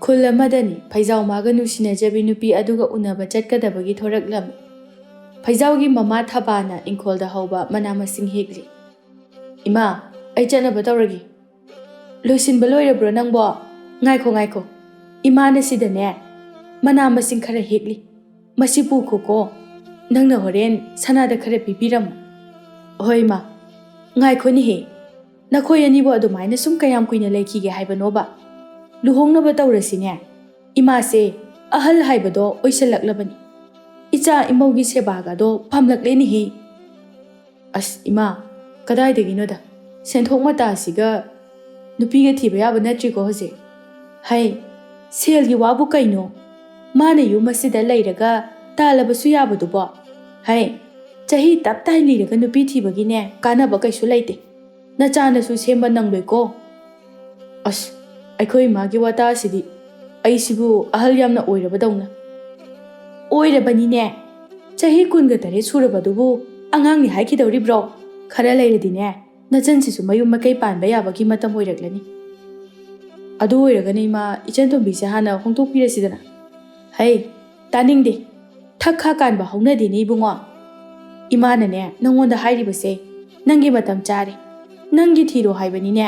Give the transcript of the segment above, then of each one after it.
ꯈꯨꯜ ꯑꯃꯗꯅꯤ ꯐꯩꯖꯥꯎ ꯃꯥꯒ ꯅꯨꯡꯁꯤꯅꯖꯕꯤ ꯅꯨꯄꯤ ꯑꯗꯨꯒ ꯎꯅꯕ ꯆꯠꯀꯗꯕꯒꯤ ꯊꯣꯔꯛꯂꯝꯃꯤ꯫ ꯐꯩꯖꯥꯎꯒꯤ ꯃꯃꯥ ꯊꯕꯥꯅ ꯏꯪꯈꯣꯜꯗ ꯍꯧꯕ ꯃꯅꯥ ꯃꯁꯤꯡ ꯍꯦꯛꯂꯤ꯫ "ꯏꯃꯥ, ꯑꯩ ꯆꯠꯅꯕ ꯇꯧꯔꯒꯦ꯫" "ꯂꯣꯏꯁꯤꯟꯕ ꯂꯣꯏꯔꯕ꯭ꯔꯣ ꯅꯪꯕꯣ? ꯉꯥꯏꯈꯣ, ꯏꯃꯥꯅ ꯁꯤꯗꯅꯦ ꯃꯅꯥ ꯃꯁꯤꯡ ꯈꯔ ꯍꯦꯛꯂꯤ꯫ ꯃꯁꯤ ꯄꯨꯈꯣꯀꯣ, ꯅꯪꯅ ꯍꯣꯔꯦꯟ ꯁꯅꯥꯗ ꯈꯔ ꯄꯤꯕꯤꯔꯝꯃꯨ." "ꯍꯣꯏ ꯏꯃꯥ." "ꯉꯥꯏꯈꯣꯅꯦꯍꯦ, ꯅꯈꯣꯏ ꯑꯅꯤꯕꯨ ꯑꯗꯨꯃꯥꯏꯅ ꯁꯨꯝ ꯀꯌꯥꯝ ꯀꯨꯏꯅ ꯂꯩꯈꯤꯒꯦ ꯍꯥꯏꯕꯅꯣꯕ? ꯂꯨꯍꯣꯡꯅꯕ ꯇꯧꯔꯁꯤꯅꯦ꯫ ꯏꯃꯥꯁꯦ ꯑꯍꯜ ꯍꯥꯏꯕꯗꯣ ꯑꯣꯏꯁꯜꯂꯛꯂꯕꯅꯤ꯫ ꯏꯆꯥ ꯏꯃꯧꯒꯤ ꯁꯦꯕꯥꯒꯗꯣ ꯄꯥꯝꯂꯛꯂꯦꯅꯦꯍꯦ." "ꯑꯁ ꯏꯃꯥ, ꯀꯗꯥꯏꯗꯒꯤꯅꯣꯗ, ꯁꯦꯟꯊꯣꯛ ꯃꯇꯥꯁꯤꯒ ꯅꯨꯄꯤꯒ ꯊꯤꯕ ꯌꯥꯕ ꯅꯠꯇ꯭ꯔꯤꯀꯣ ꯍꯧꯖꯤꯛ꯫ ꯍꯩ, ꯁꯦꯜꯒꯤ ꯋꯥꯕꯨ ꯀꯩꯅꯣ? ꯃꯥꯅ ꯌꯨꯝ ꯑꯁꯤꯗ ꯂꯩꯔꯒ ꯇꯥꯜꯂꯕꯁꯨ ꯌꯥꯕꯗꯨꯕꯣ꯫ ꯍꯩ, ꯆꯍꯤ ꯇꯞꯇꯥꯏ ꯂꯤꯔꯒ ꯅꯨꯄꯤ ꯊꯤꯕꯒꯤꯅꯦ ꯀꯥꯟꯅꯕ ꯀꯩꯁꯨ ꯂꯩꯇꯦ꯫ ꯅꯆꯥꯅꯁꯨ ꯁꯦꯝꯕ ꯅꯪꯂꯣꯏꯀꯣ." "ꯑꯁ, ꯑꯩꯈꯣꯏ ꯏꯃꯥꯒꯤ ꯋꯥꯇꯥꯁꯤꯗꯤ ꯑꯩꯁꯤꯕꯨ ꯑꯍꯜ ꯌꯥꯝꯅ ꯑꯣꯏꯔꯕꯗꯧꯅ." "ꯑꯣꯏꯔꯕꯅꯤꯅꯦ, ꯆꯍꯤ 23 ꯁꯨꯔꯕꯗꯨꯕꯨ ꯑꯉꯥꯡꯅꯤ ꯍꯥꯏꯈꯤꯗꯧꯔꯤꯕ꯭ꯔꯣ? ꯈꯔ ꯂꯩꯔꯗꯤꯅꯦ ꯅꯆꯟꯁꯤꯁꯨ ꯃꯌꯨꯝ ꯃꯀꯩ ꯄꯥꯟꯕ ꯌꯥꯕꯒꯤ ꯃꯇꯝ ꯑꯣꯏꯔꯛꯂꯅꯤ." "ꯑꯗꯨ ꯑꯣꯏꯔꯒꯅ ꯏꯃꯥ, ꯏꯆꯟꯇꯣꯝꯕꯤꯁꯦ ꯍꯥꯟꯅ ꯍꯣꯡꯗꯣꯛꯄꯤꯔꯁꯤꯗꯅ." "ꯍꯩ, ꯇꯥꯅꯤꯡꯗꯦ, ꯊꯛ ꯈꯥ ꯀꯥꯟꯕ ꯍꯧꯅꯗꯦꯅꯦ ꯏꯕꯨꯡꯉꯣ꯫ ꯏꯃꯥꯅꯅꯦ ꯅꯪꯉꯣꯟꯗ ꯍꯥꯏꯔꯤꯕꯁꯦ ꯅꯪꯒꯤ ꯃꯇꯝ ꯆꯥꯔꯦ, ꯅꯪꯒꯤ ꯊꯤꯔꯣ ꯍꯥꯏꯕꯅꯤꯅꯦ."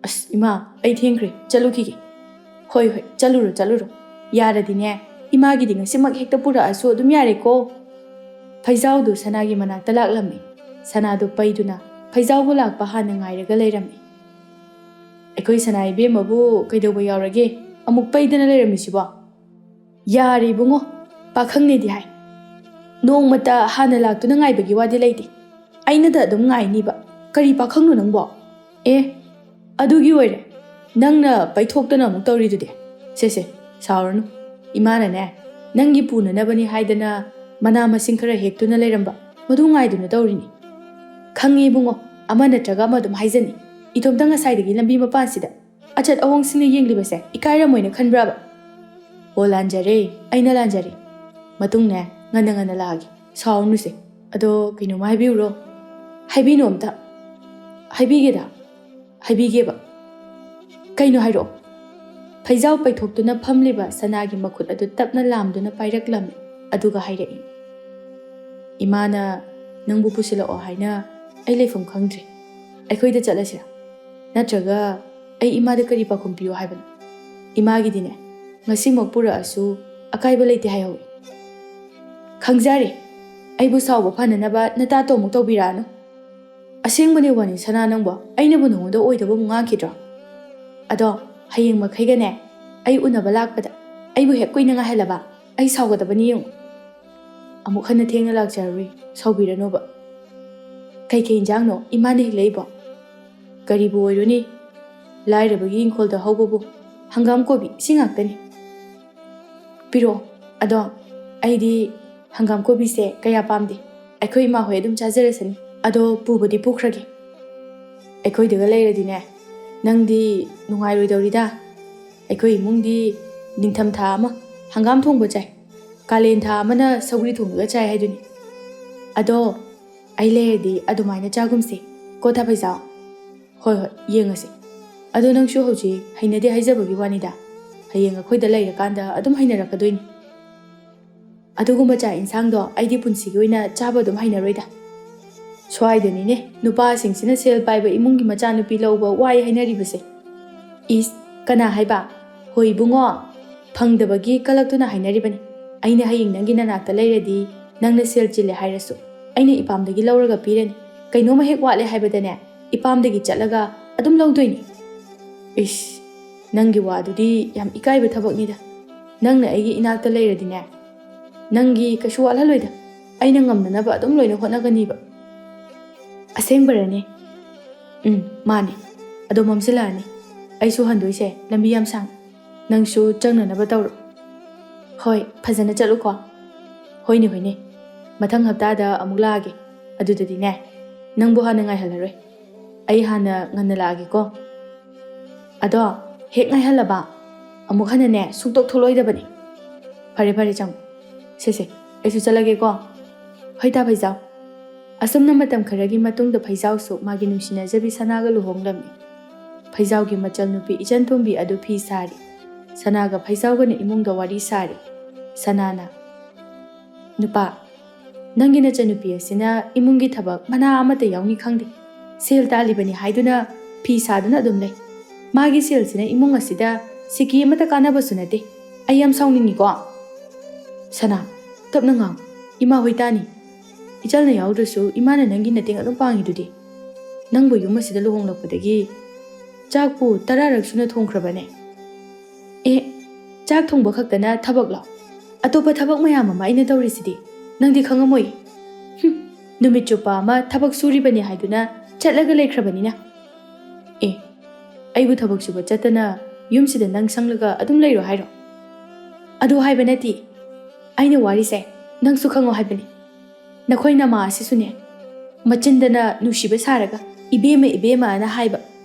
"ꯑꯁ ꯏꯃꯥ, ꯑꯩ ꯊꯦꯡꯈ꯭ꯔꯦ, ꯆꯠꯂꯨꯈꯤꯒꯦ." "ꯍꯣꯏ, ꯆꯠꯂꯨꯔꯣ. ꯌꯥꯔꯗꯤꯅꯦ ꯏꯃꯥꯒꯤꯗꯤ ꯉꯁꯤꯃꯛ ꯍꯦꯛꯇ ꯄꯨꯔꯛꯑꯁꯨ ꯑꯗꯨꯝ ꯌꯥꯔꯦꯀꯣ." ꯐꯩꯖꯥꯎꯗꯨ ꯁꯅꯥꯒꯤ ꯃꯅꯥꯛꯇ ꯂꯥꯛꯂꯝꯃꯤ꯫ ꯁꯅꯥꯗꯨ ꯄꯩꯗꯨꯅ ꯐꯩꯖꯥꯎꯕꯨ ꯂꯥꯛꯄ ꯍꯥꯟꯅ ꯉꯥꯏꯔꯒ ꯂꯩꯔꯝꯃꯤ꯫ "ꯑꯩꯈꯣꯏ ꯁꯅꯥ ꯏꯕꯦꯝꯃꯕꯨ ꯀꯩꯗꯧꯕ ꯌꯥꯎꯔꯒꯦ ꯑꯃꯨꯛ ꯄꯩꯗꯅ ꯂꯩꯔꯝꯃꯤꯁꯤꯕꯣ?" "ꯌꯥꯔꯦ ꯏꯕꯨꯡꯉꯣ, ꯄꯥꯈꯪꯅꯦꯗꯤ ꯍꯥꯏ. ꯅꯣꯡꯃꯇ ꯍꯥꯟꯅ ꯂꯥꯛꯇꯨꯅ ꯉꯥꯏꯕꯒꯤ ꯋꯥꯗꯤ ꯂꯩꯇꯦ. ꯑꯩꯅꯗ ꯑꯗꯨꯝ ꯉꯥꯏꯅꯤꯕ. ꯀꯔꯤ ꯄꯥꯈꯪꯅꯣ ꯅꯪꯕꯣ?" "ꯑꯦ, ꯑꯗꯨꯒꯤ ꯑꯣꯏꯔꯦ ꯅꯪꯅ ꯄꯩꯊꯣꯛꯇꯅ ꯑꯃꯨꯛ ꯇꯧꯔꯤꯗꯨꯗꯤ꯫ ꯁꯦ, ꯁꯥꯎꯔꯅꯨ. ꯏꯃꯥꯅꯅꯦ ꯅꯪꯒꯤ ꯄꯨꯅꯅꯕꯅꯤ ꯍꯥꯏꯗꯅ ꯃꯅꯥ ꯃꯁꯤꯡ ꯈꯔ ꯍꯦꯛꯇꯨꯅ ꯂꯩꯔꯝꯕ, ꯃꯗꯨ ꯉꯥꯏꯗꯨꯅ ꯇꯧꯔꯤꯅꯤ." "ꯈꯪꯉꯦ ꯏꯕꯨꯡꯉꯣ, ꯑꯃ ꯅꯠꯇ꯭ꯔꯒ ꯑꯃ ꯑꯗꯨꯝ ꯍꯥꯏꯖꯅꯤ. ꯏꯇꯣꯝꯇ ꯉꯁꯥꯏꯗꯒꯤ ꯂꯝꯕꯤ ꯃꯄꯥꯟꯁꯤꯗ ꯑꯆꯠ ꯑꯋꯣꯡꯁꯤꯡꯅ ꯌꯦꯡꯂꯤꯕꯁꯦ ꯏꯀꯥꯏꯔꯝꯃꯣꯏꯅ ꯈꯟꯕ꯭ꯔꯥꯕ?" "ꯑꯣ, ꯂꯥꯟꯖꯔꯦ, ꯑꯩꯅ ꯂꯥꯟꯖꯔꯦ. ꯃꯇꯨꯡꯅꯦ ꯉꯟꯅ ꯂꯥꯛꯑꯒꯦ, ꯁꯥꯎꯔꯅꯨꯁꯦ꯫ ꯑꯗꯣ ꯀꯩꯅꯣꯝꯃ ꯍꯥꯏꯕꯤꯌꯨꯔꯣ?" "ꯍꯥꯏꯕꯤꯅꯣ ꯑꯝꯇ." "ꯍꯥꯏꯕꯤꯒꯦꯕ." "ꯀꯩꯅꯣ ꯍꯥꯏꯔꯛꯑꯣ." ꯐꯩꯖꯥꯎ ꯄꯩꯊꯣꯛꯇꯨꯅ ꯐꯝꯂꯤꯕ ꯁꯅꯥꯒꯤ ꯃꯈꯨꯠ ꯑꯗꯨ ꯇꯞꯅ ꯂꯥꯝꯗꯨꯅ ꯄꯥꯏꯔꯛꯂꯝꯃꯤ, ꯑꯗꯨꯒ ꯍꯥꯏꯔꯛꯏ꯫ "ꯏꯃꯥꯅ ꯅꯪꯕꯨ ꯄꯨꯁꯤꯜꯂꯛꯑꯣ ꯍꯥꯏꯅ ꯑꯩ ꯂꯩꯐꯝ ꯈꯪꯗ꯭ꯔꯦ꯫ ꯑꯩꯈꯣꯏꯗ ꯆꯠꯂꯁꯤꯔꯥ? ꯅꯠꯇ꯭ꯔꯒ ꯑꯩ ꯏꯃꯥꯗ ꯀꯔꯤ ꯄꯥꯎꯈꯨꯝ ꯄꯤꯌꯣ ꯍꯥꯏꯕꯅꯣ? ꯏꯃꯥꯒꯤꯗꯤꯅꯦ ꯉꯁꯤꯃꯛ ꯄꯨꯔꯛꯑꯁꯨ ꯑꯀꯥꯏꯕ ꯂꯩꯇꯦ ꯍꯥꯏꯍꯧꯏ." "ꯈꯪꯖꯔꯦ, ꯑꯩꯕꯨ ꯁꯥꯎꯕ ꯐꯅꯅꯕ ꯅꯇꯥꯇꯣ ꯑꯃꯨꯛ ꯇꯧꯕꯤꯔꯛꯑꯅꯨ." "ꯑꯁꯦꯡꯕꯅꯦ ꯋꯥꯅꯤ ꯁꯅꯥ, ꯅꯪꯕꯣ ꯑꯩꯅꯕꯨ ꯅꯉꯣꯟꯗ ꯑꯣꯏꯗꯕꯕꯨ ꯉꯥꯡꯈꯤꯗ꯭ꯔꯣ? ꯑꯗꯣ ꯍꯌꯦꯡ ꯃꯈꯩꯒꯅꯦ ꯑꯩ ꯎꯅꯕ ꯂꯥꯛꯄꯗ ꯑꯩꯕꯨ ꯍꯦꯛ ꯀꯨꯏꯅ ꯉꯥꯏꯍꯜꯂꯕ ꯑꯩ ꯁꯥꯎꯒꯗꯕꯅꯤ ꯌꯦꯡꯉꯨ." "ꯑꯃꯨꯛ ꯍꯟꯅ ꯊꯦꯡꯅ ꯂꯥꯛꯆꯔꯔꯣꯏ, ꯁꯥꯎꯕꯤꯔꯅꯣꯕ." "ꯀꯩꯀꯩ ꯏꯟꯖꯥꯡꯅꯣ ꯏꯃꯥꯅ ꯍꯦꯛꯂꯛꯏꯕꯣ?" "ꯀꯔꯤꯕꯨ ꯑꯣꯏꯔꯨꯅꯤ, ꯂꯥꯏꯔꯕꯒꯤ ꯏꯪꯈꯣꯜꯗ ꯍꯧꯕꯕꯨ ꯍꯪꯒꯥꯝ ꯀꯣꯕꯤ ꯁꯤ ꯉꯥꯛꯇꯅꯤ." "ꯄꯤꯔꯛꯑꯣ꯫ ꯑꯗꯣ ꯑꯩꯗꯤ ꯍꯪꯒꯥꯝ ꯀꯣꯕꯤꯁꯦ ꯀꯌꯥ ꯄꯥꯝꯗꯦ, ꯑꯩꯈꯣই ꯏꯃꯥ ꯍꯣꯏ ꯑꯗꯨꯝ ꯆꯥꯖꯔꯁꯅꯤ꯫ ꯑꯗꯣ ꯄꯨꯕꯗꯤ ꯄꯨꯈ꯭ꯔꯒꯦ꯫ ꯑꯩꯈꯣꯏꯗꯒ ꯂꯩꯔꯗꯤꯅꯦ ꯅꯪꯗꯤ ꯅꯨꯡꯉꯥꯏꯔꯣꯏꯗꯧꯔꯤꯗ꯫ ꯑꯩꯈꯣꯏ ꯏꯃꯨꯡꯗꯤ ꯅꯤꯡꯊꯝ ꯊꯥ ꯑꯃ ꯍꯪꯒꯥꯝ ꯊꯣꯡꯕ ꯆꯥꯏ, ꯀꯥꯂꯦꯟ ꯊꯥ ꯑꯃꯅ ꯁꯧꯒ꯭ꯔꯤ ꯊꯣꯡꯉꯒ ꯆꯥꯏ ꯍꯥꯏꯗꯨꯅꯤ꯫ ꯑꯗꯣ ꯑꯩ ꯂꯩꯔꯗꯤ ꯑꯗꯨꯃꯥꯏꯅ ꯆꯥꯒꯨꯝꯁꯦ ꯀꯣ ꯊꯥꯐꯩꯖꯥꯎ?" "ꯍꯣꯏ, ꯌꯦꯡꯉꯁꯤ. ꯑꯗꯣ ꯅꯪꯁꯨ ꯍꯧꯖꯤꯛ ꯍꯩꯅꯗꯦ ꯍꯥꯏꯖꯕꯒꯤ ꯋꯥꯅꯤꯗ, ꯍꯌꯦꯡ ꯑꯩꯈꯣꯏꯗ ꯂꯩꯔꯀꯥꯟꯗ ꯑꯗꯨꯝ ꯍꯩꯅꯔꯛꯀꯗꯣꯏꯅꯤ꯫ ꯑꯗꯨꯒꯨꯝꯕ ꯆꯥꯛ ꯏꯟꯁꯥꯡꯗꯣ ꯑꯩꯗꯤ ꯄꯨꯟꯁꯤꯒꯤ ꯑꯣꯏꯅ ꯆꯥꯕ ꯑꯗꯨꯝ ꯍꯩꯅꯔꯣꯏꯗ꯫ ꯁ꯭ꯋꯥꯏꯗꯅꯤꯅꯦ ꯅꯨꯄꯥꯁꯤꯡꯁꯤꯅ ꯁꯦꯜ ꯄꯥꯏꯕ ꯏꯃꯨꯡꯒꯤ ꯃꯆꯥꯅꯨꯄꯤ ꯂꯧꯕ ꯋꯥꯏ ꯍꯥꯏꯅꯔꯤꯕꯁꯦ." "ꯏꯁ, ꯀꯅꯥ ꯍꯥꯏꯕ? ꯍꯣꯏ ꯏꯕꯨꯡꯉꯣ, ꯐꯪꯗꯕꯒꯤ ꯀꯂꯛꯇꯨꯅ ꯍꯥꯏꯅꯔꯤꯕꯅꯤ꯫ ꯑꯩꯅ ꯍꯌꯦꯡ ꯅꯪꯒꯤ ꯅꯅꯥꯛꯇ ꯂꯩꯔꯗꯤ ꯅꯪꯅ ꯁꯦꯜ ꯆꯤꯜꯂꯦ ꯍꯥꯏꯔꯁꯨ ꯑꯩꯅ ꯏꯄꯥꯝꯗꯒꯤ ꯂꯧꯔꯒ ꯄꯤꯔꯅꯤ꯫ ꯀꯩꯅꯣꯝꯃ ꯍꯦꯛ ꯋꯥꯠꯂꯦ ꯍꯥꯏꯕꯗꯅꯦ ꯏꯄꯥꯝꯗꯒꯤ ꯆꯠꯂꯒ ꯑꯗꯨꯝ ꯂꯧꯗꯣꯏꯅꯤ." "ꯏꯁ, ꯅꯪꯒꯤ ꯋꯥꯗꯨꯗꯤ ꯌꯥꯝ ꯏꯀꯥꯏꯕ ꯊꯕꯛꯅꯤꯗ꯫ ꯅꯪꯅ ꯑꯩꯒꯤ ꯏꯅꯥꯛꯇ ꯂꯩꯔꯗꯤꯅꯦ ꯅꯪꯒꯤ ꯀꯩꯁꯨ ꯋꯥꯠꯍꯜꯂꯣꯏꯗ, ꯑꯩꯅ ꯉꯝꯅꯅꯕ ꯑꯗꯨꯝ ꯂꯣꯏꯅ ꯍꯣꯠꯅꯒꯅꯤꯕ." "ꯑꯁꯦꯡꯕꯔꯅꯦ?" "ꯃꯥꯅꯦ꯫ ꯑꯗꯣ ꯃꯝꯁꯤꯜꯂꯛꯑꯅꯤ, ꯑꯩꯁꯨ ꯍꯟꯗꯣꯏꯁꯦ ꯂꯝꯕꯤ ꯌꯥꯝ ꯁꯥꯡ, ꯅꯪꯁꯨ ꯆꯪꯅꯅꯕ ꯇꯧꯔꯣ." "ꯍꯣꯏ, ꯐꯖꯅ ꯆꯠꯂꯨꯀꯣ." "ꯍꯣꯏꯅꯦ, ꯃꯊꯪ ꯍꯞꯇꯥꯗ ꯑꯃꯨꯛ ꯂꯥꯛꯑꯒꯦ꯫ ꯑꯗꯨꯗꯗꯤꯅꯦ ꯅꯪꯕꯨ ꯍꯥꯟꯅ ꯉꯥꯏꯍꯜꯂꯔꯣꯏ, ꯑꯩ ꯍꯥꯟꯅ ꯉꯟꯅ ꯂꯥꯛꯑꯒꯦꯀꯣ." "ꯑꯗꯣ ꯍꯦꯛ ꯉꯥꯏꯍꯜꯂꯕ ꯑꯃꯨꯛ ꯍꯟꯅꯅꯦ ꯁꯨꯡꯊꯣꯛ ꯊꯣꯛꯂꯛꯑꯣꯏꯗꯕꯅꯤ." "ꯐꯔꯦ, ꯆꯪꯉꯣ꯫ ꯁꯦ, ꯑꯩꯁꯨ ꯆꯠꯂꯒꯦꯀꯣ." "ꯍꯣꯏ ꯊꯥꯐꯩꯖꯥꯎ." ꯑꯁꯨꯝꯅ ꯃꯇꯝ ꯈꯔꯒꯤ ꯃꯇꯨꯡꯗ ꯐꯩꯖꯥꯎꯁꯨ ꯃꯥꯒꯤ ꯅꯨꯡꯁꯤꯅꯖꯕꯤ ꯁꯅꯥꯒ ꯂꯨꯍꯣꯡꯂꯝꯃꯤ꯫ ꯐꯩꯖꯥꯎꯒꯤ ꯃꯆꯜ ꯅꯨꯄꯤ ꯏꯆꯟꯇꯣꯝꯕꯤ ꯑꯗꯨ ꯐꯤ ꯁꯥꯔꯤ꯫ ꯁꯅꯥꯒ ꯐꯩꯖꯥꯎꯒꯅ ꯏꯃꯨꯡꯗ ꯋꯥꯔꯤ ꯁꯥꯔꯤ꯫ ꯁꯅꯥꯅ, ꯅꯨꯄꯥ, ꯅꯪꯒꯤ ꯅꯆꯟꯅꯨꯄꯤ ꯑꯁꯤꯅ ꯏꯃꯨꯡꯒꯤ ꯊꯕꯛ ꯃꯅꯥ ꯑꯃꯠꯇ ꯌꯥꯎꯅꯤ ꯈꯪꯗꯦ꯫ ꯁꯦꯜ ꯇꯥꯜꯂꯤꯕꯅꯤ ꯍꯥꯏꯗꯨꯅ ꯐꯤ ꯁꯥꯗꯨꯅ ꯑꯗꯨꯝ ꯂꯩ꯫ ꯃꯥꯒꯤ ꯁꯦꯜꯁꯤꯅ ꯏꯃꯨꯡ ꯑꯁꯤꯗ ꯁꯤꯀꯤ ꯑꯃꯠꯇ ꯀꯥꯟꯅꯕꯁꯨ ꯅꯠꯇꯦ꯫ ꯑꯩ ꯌꯥꯝ ꯁꯥꯎꯅꯤꯡꯉꯤꯀꯣ꯫ ꯁꯅꯥ, ꯇꯞꯅ ꯉꯥꯡꯉꯨ, ꯏꯃꯥ ꯍꯣꯏ ꯇꯥꯅꯤ꯫ ꯏꯆꯜꯅ ꯌꯥꯎꯗ꯭ꯔꯁꯨ ꯏꯃꯥꯅ ꯅꯪꯒꯤ ꯃꯇꯦꯡ ꯑꯗꯨꯝ ꯄꯥꯡꯉꯤꯗꯨꯗꯤ꯫ ꯅꯪꯕꯨ ꯌꯨꯝ ꯑꯁꯤꯗ ꯂꯨꯍꯣꯡꯂꯛꯄꯗꯒꯤ ꯆꯥꯛꯄꯨ 10ꯔꯛ ꯁꯨꯅ ꯊꯣꯡꯈ꯭ꯔꯕꯅꯦ꯫ ꯆꯥꯛ ꯊꯣꯡꯕ ꯈꯛꯇꯅ ꯊꯕꯛꯂꯣ? ꯑꯇꯣꯞꯄ ꯊꯕꯛ ꯃꯌꯥꯝ ꯑꯃ ꯑꯩꯅ ꯇꯧꯔꯤꯁꯤꯗꯤ ꯅꯪꯗꯤ ꯈꯪꯉꯝꯃꯣꯏ꯫ ꯅꯨꯃꯤꯠ ꯆꯨꯞꯄ ꯑꯃ ꯊꯕꯛ ꯁꯨꯔꯤꯕꯅꯤ ꯍꯥꯏꯗꯨꯅ ꯆꯠꯂꯒ ꯂꯩꯈ꯭ꯔꯕꯅꯤꯅ꯫ ꯑꯩꯕꯨ ꯊꯕꯛ ꯁꯨꯕ ꯆꯠꯇꯅ ꯌꯨꯝꯁꯤꯗ ꯅꯪ ꯁꯪꯂꯒ ꯑꯗꯨꯝ ꯂꯩꯔꯣ ꯍꯥꯏꯔꯣ? ꯑꯗꯨ ꯍꯥꯏꯕ ꯅꯠꯇꯦ꯫ ꯑꯩꯅ ꯋꯥꯔꯤꯁꯦ ꯅꯪꯁꯨ ꯈꯪꯉꯣ ꯍꯥꯏꯕꯅꯤ꯫ ꯅꯈꯣꯏ ꯅꯃꯥ ꯑꯁꯤꯁꯨꯅꯦ, ꯃꯆꯤꯟꯗꯅ ꯅꯨꯡꯁꯤꯕ ꯁꯥꯔꯒ ꯏꯕꯦꯝꯃ ꯏꯕꯦꯝꯃꯅ ꯍꯥꯏꯕ,